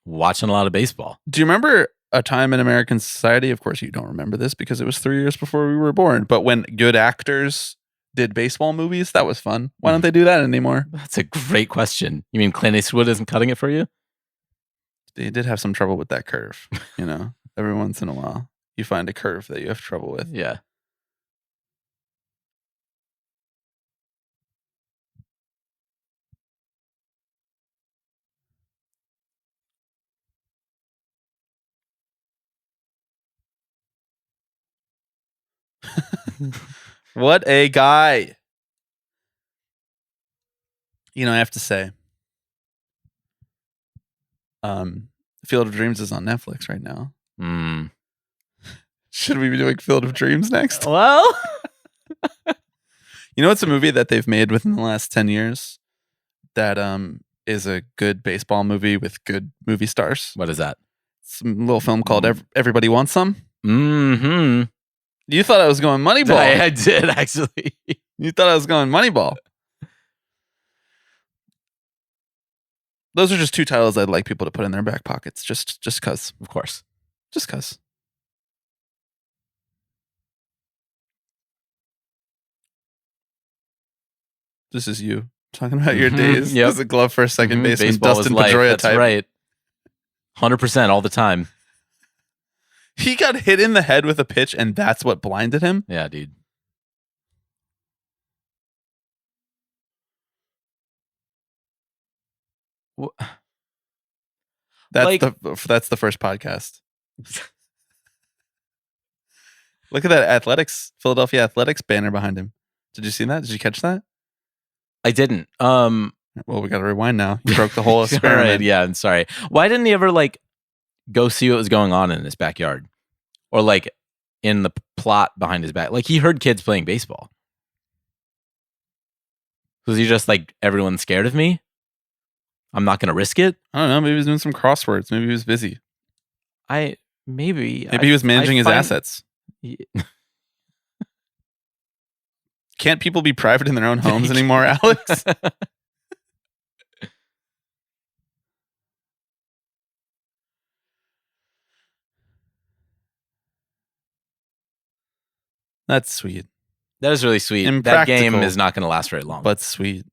watching a lot of baseball. Do you remember a time in American society? Of course, you don't remember this because it was 3 years before we were born. But when good actors did baseball movies, that was fun. Why don't they do that anymore? That's a great question. You mean Clint Eastwood isn't cutting it for you? They did have some trouble with that curve. You know, every once in a while, you find a curve that you have trouble with. Yeah. What a guy. You know, I have to say, Field of Dreams is on Netflix right now. Should we be doing Field of Dreams next? Well, You know, it's a movie that they've made within the last 10 years that is a good baseball movie with good movie stars. what is that? It's a little film called Everybody Wants Some. Mm-hmm. You thought I was going Moneyball. I did, actually. You thought I was going Moneyball. Those are just two titles I'd like people to put in their back pockets, just cause. Of course. Just cause. This is you talking about your days Yep. as a glove for a second baseman, Baseball Dustin is life. Pedroia That's type. right. 100% all the time. He got hit in the head with a pitch, and that's what blinded him. Yeah, dude. That's the first podcast. Look at that Philadelphia Athletics banner behind him. Did you see that? Did you catch that? I didn't. Well, we got to rewind now. You broke the whole All experiment. right, yeah, I'm sorry. Why didn't he ever go see what was going on in his backyard? Or in the plot behind his back? He heard kids playing baseball. Was he just everyone's scared of me? I'm not going to risk it? I don't know. Maybe he was doing some crosswords. Maybe he was busy. Maybe He was managing his assets. Can't people be private in their own homes anymore, Alex? That's sweet. That is really sweet. That game is not going to last very long. But sweet.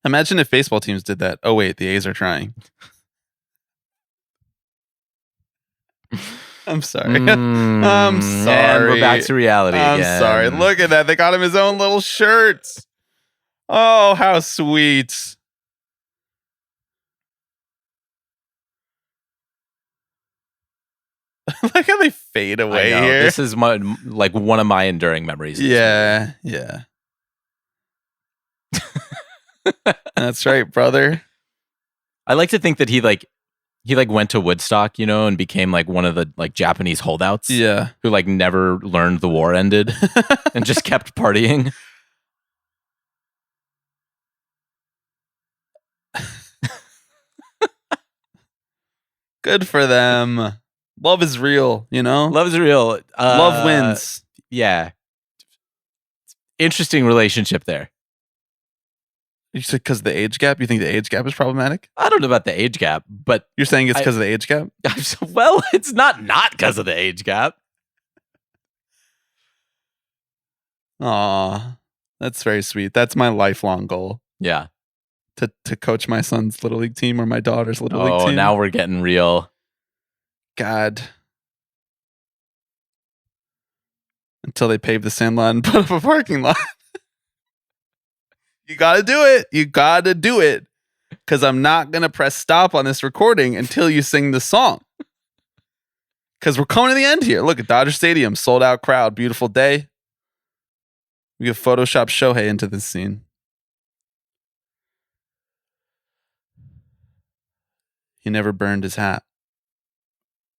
Imagine if baseball teams did that. Oh, wait, the A's are trying. I'm sorry. I'm sorry. And we're back to reality again. I'm sorry. Look at that. They got him his own little shirt. Oh, how sweet. Look how they fade away here. This is one of my enduring memories. Yeah. That's right, brother. I like to think that he went to Woodstock, and became one of the Japanese holdouts. Yeah. Who never learned the war ended and just kept partying. Good for them. Love is real, Love is real. Love wins. Yeah. Interesting relationship there. You said because of the age gap? You think the age gap is problematic? I don't know about the age gap, but You're saying it's because of the age gap? well, it's not because of the age gap. Aw, that's very sweet. That's my lifelong goal. Yeah. To coach my son's little league team or my daughter's little league Oh, team. now we're getting real. God. Until they pave the Sandlot and put up a parking lot. You got to do it. You got to do it. Because I'm not going to press stop on this recording until you sing the song. Because we're coming to the end here. Look at Dodger Stadium. Sold out crowd. Beautiful day. We could Photoshop Shohei into this scene. He never burned his hat.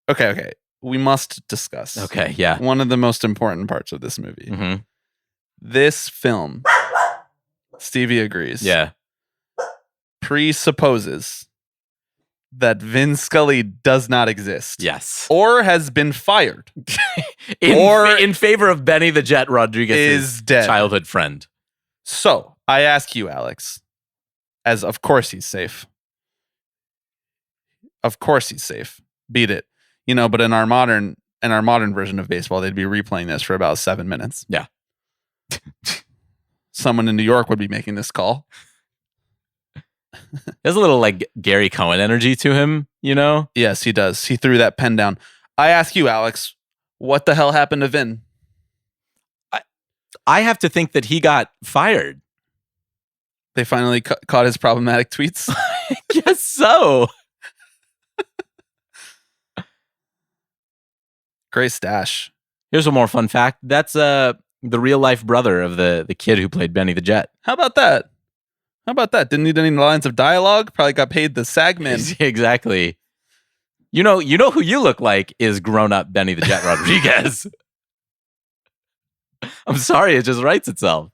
Okay. We must discuss. Okay, yeah. One of the most important parts of this movie. Mm-hmm. This film, Stevie agrees. Yeah. Presupposes that Vin Scully does not exist. Yes. Or has been fired. In favor of Benny the Jet Rodriguez is dead. childhood friend. So I ask you, Alex, as of course he's safe. Of course he's safe. Beat it. But in our modern version of baseball, they'd be replaying this for about 7 minutes. Yeah. Someone in New York would be making this call. There's a little like Gary Cohen energy to him, Yes, he does. He threw that pen down. I ask you, Alex, what the hell happened to Vin? I have to think that he got fired. They finally caught his problematic tweets. I guess so. Great stash. Here's one more fun fact. That's the real life brother of the kid who played Benny the Jet. How about that? Didn't need any lines of dialogue. Probably got paid the SAGman. Exactly. You know who you look like is grown up Benny the Jet Rodriguez. I'm sorry, it just writes itself.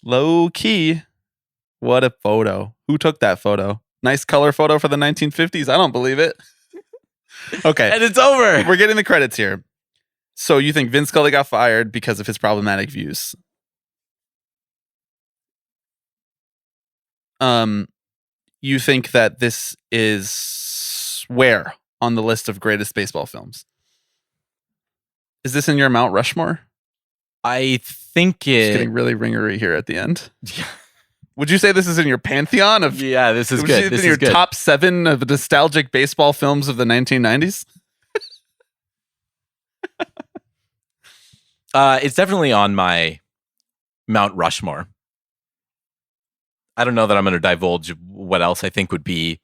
Low key. What a photo. Who took that photo? Nice color photo for the 1950s. I don't believe it. Okay. And it's over. We're getting the credits here. So you think Vin Scully got fired because of his problematic views? You think that this is where on the list of greatest baseball films? Is this in your Mount Rushmore? I think It's getting really ringery here at the end. Would you say this is in your pantheon of? Yeah, this is Would you say good. it's This in your is good. top 7 of nostalgic baseball films of the 1990s? It's definitely on my Mount Rushmore. I don't know that I'm going to divulge what else I think would be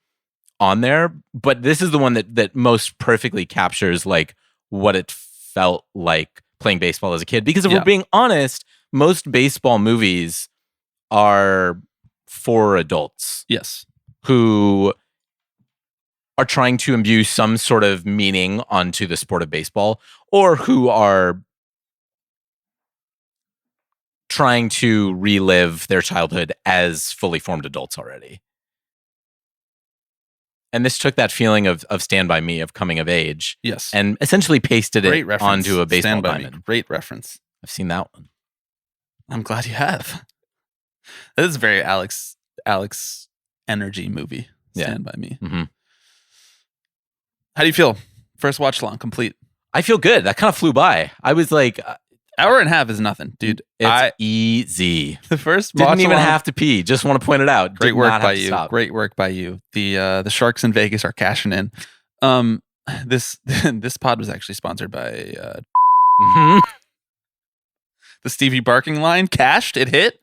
on there, but this is the one that most perfectly captures like what it felt like playing baseball as a kid. Because if we're being honest, most baseball movies are for adults. Yes. Who are trying to imbue some sort of meaning onto the sport of baseball, or who are trying to relive their childhood as fully formed adults already. And this took that feeling of Stand By Me, of coming of age. Yes. And essentially pasted Great it reference. onto a baseball Stand By Me. diamond. Great reference. I've seen that one. I'm glad you have. This is a very Alex energy movie. Stand By Me. Mm-hmm. How do you feel? First watch along complete. I feel good. That kind of flew by. I was like, Hour and a half is nothing, dude. it's easy. The first Didn't even watch-along- have to pee. Just want to point it out. Great Did work not by have to you. stop. Great work by you. The Sharks in Vegas are cashing in. This pod was actually sponsored by Mhm. the Stevie barking line. Cashed. It hit.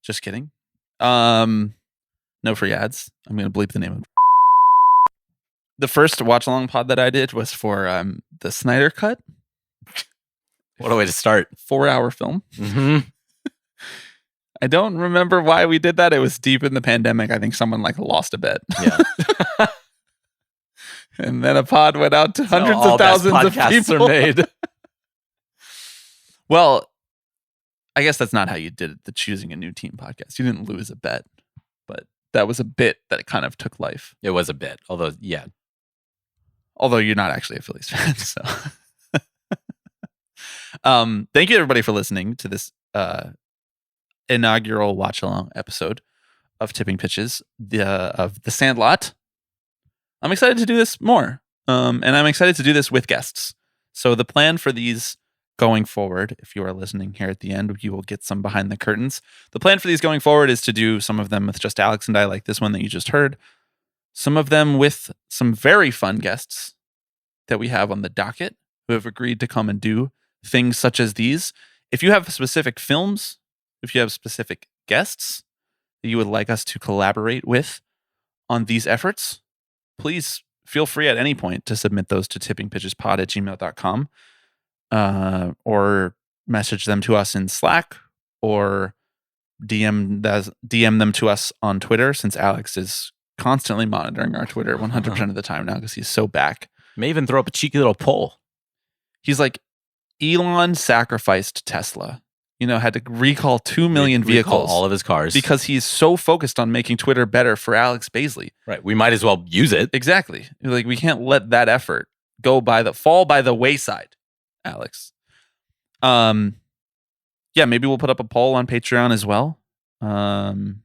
Just kidding. No free ads. I'm gonna bleep the name of the first watch along pod that I did was for the Snyder Cut. What a way to start. 4-hour film. Mm-hmm. I don't remember why we did that. It was deep in the pandemic. I think someone like lost a bet. Yeah. And then a pod went out to hundreds all of best thousands of podcasts people. are made. Well, I guess that's not how you did the choosing a new team podcast. You didn't lose a bet, but that was a bit that kind of took life. It was a bit, although, yeah. Although you're not actually a Phillies fan, so. Thank you everybody for listening to this inaugural watch along episode of Tipping Pitches of the Sandlot. I'm excited to do this more, and I'm excited to do this with guests. So the plan for these going forward, if you are listening here at the end, you will get some behind the curtains. The plan for these going forward is to do some of them with just Alex and I, like this one that you just heard. Some of them with some very fun guests that we have on the docket who have agreed to come and do things such as these. If you have specific films, if you have specific guests that you would like us to collaborate with on these efforts, please feel free at any point to submit those to tippingpitchespod@gmail.com or message them to us in Slack or DM them to us on Twitter, since Alex is constantly monitoring our Twitter 100% of the time now because he's so back. May even throw up a cheeky little poll. He's like, Elon sacrificed Tesla. had to recall 2 million Recall vehicles, all of his cars. because he's so focused on making Twitter better for Alex Baisley. Right. We might as well use it. Exactly. Like, we can't let that effort fall by the wayside, Alex. Yeah, maybe we'll put up a poll on Patreon as well. And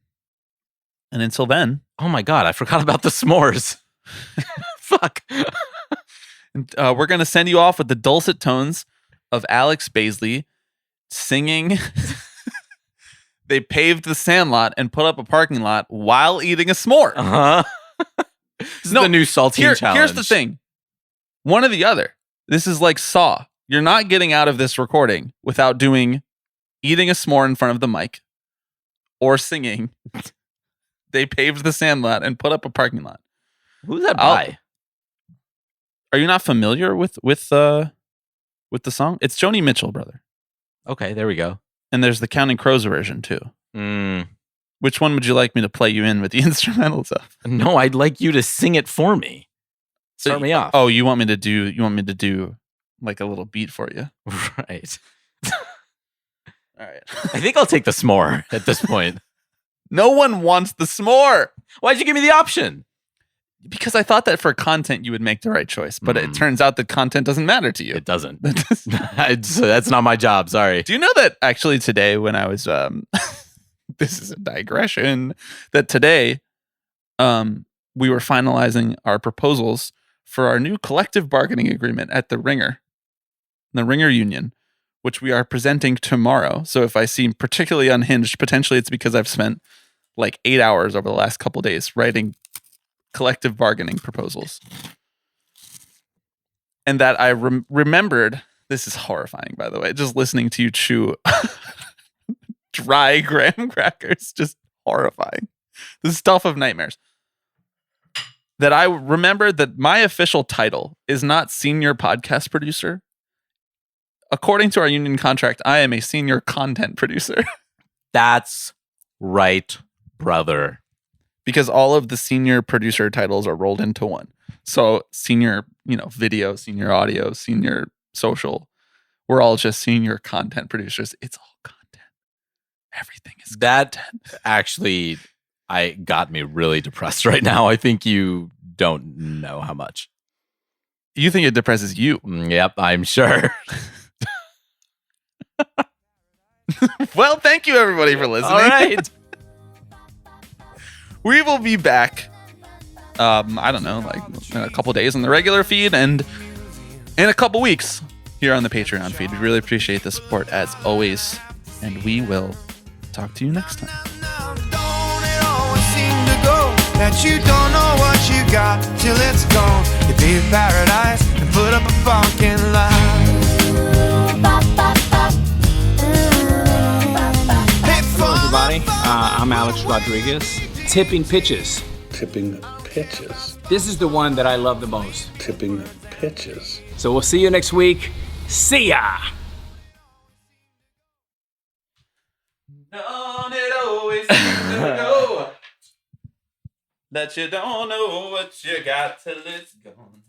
until then, Oh my God, I forgot about the s'mores. Fuck. we're going to send you off with the dulcet tones of Alex Baisley singing They paved the Sandlot and put up a parking lot while eating a s'more. Uh-huh. This is the new saltine challenge. Here's the thing. One or the other. This is like Saw. You're not getting out of this recording without eating a s'more in front of the mic or singing They paved the Sandlot and put up a parking lot. Who's that by? Are you not familiar with the song? It's Joni Mitchell, brother. Okay, there we go. And there's the Counting Crows version too. Which one would you like me to play you in with the instrumentals of? No, I'd like you to sing it for me. Start me off. Oh, you want me to do like a little beat for you? Right. All right. I think I'll take the s'more at this point. No one wants the s'more. Why'd you give me the option? Because I thought that for content you would make the right choice, but it turns out that content doesn't matter to you. It doesn't. That's not my job. Sorry. Do you know that actually today when I was this is a digression, that today we were finalizing our proposals for our new collective bargaining agreement at the Ringer Union, which we are presenting tomorrow. So if I seem particularly unhinged, potentially it's because I've spent like 8 hours over the last couple days writing collective bargaining proposals. And that I remembered, this is horrifying, by the way, just listening to you chew dry graham crackers, just horrifying. The stuff of nightmares. That I remembered that my official title is not senior podcast producer. According to our union contract, I am a senior content producer. That's right, brother. Because all of the senior producer titles are rolled into one. So senior, video, senior audio, senior social. We're all just senior content producers. It's all content. Everything is that content. Actually, got me really depressed right now. I think you don't know how much. You think it depresses you? Yep, I'm sure. Well, thank you everybody for listening. All right. We will be back, I don't know, like in a couple days on the regular feed and in a couple weeks here on the Patreon feed. We really appreciate the support as always, and we will talk to you next time. Don't it always seem to go that you don't know what you got till it's gone? You pay paradise and put up a parking lot. Hello, everybody. I'm Alex Rodriguez. Tipping pitches. Tipping pitches. This is the one that I love the most. Tipping pitches. So we'll see you next week. See ya! Don't it always seem to go that you don't know what you got till it's gone.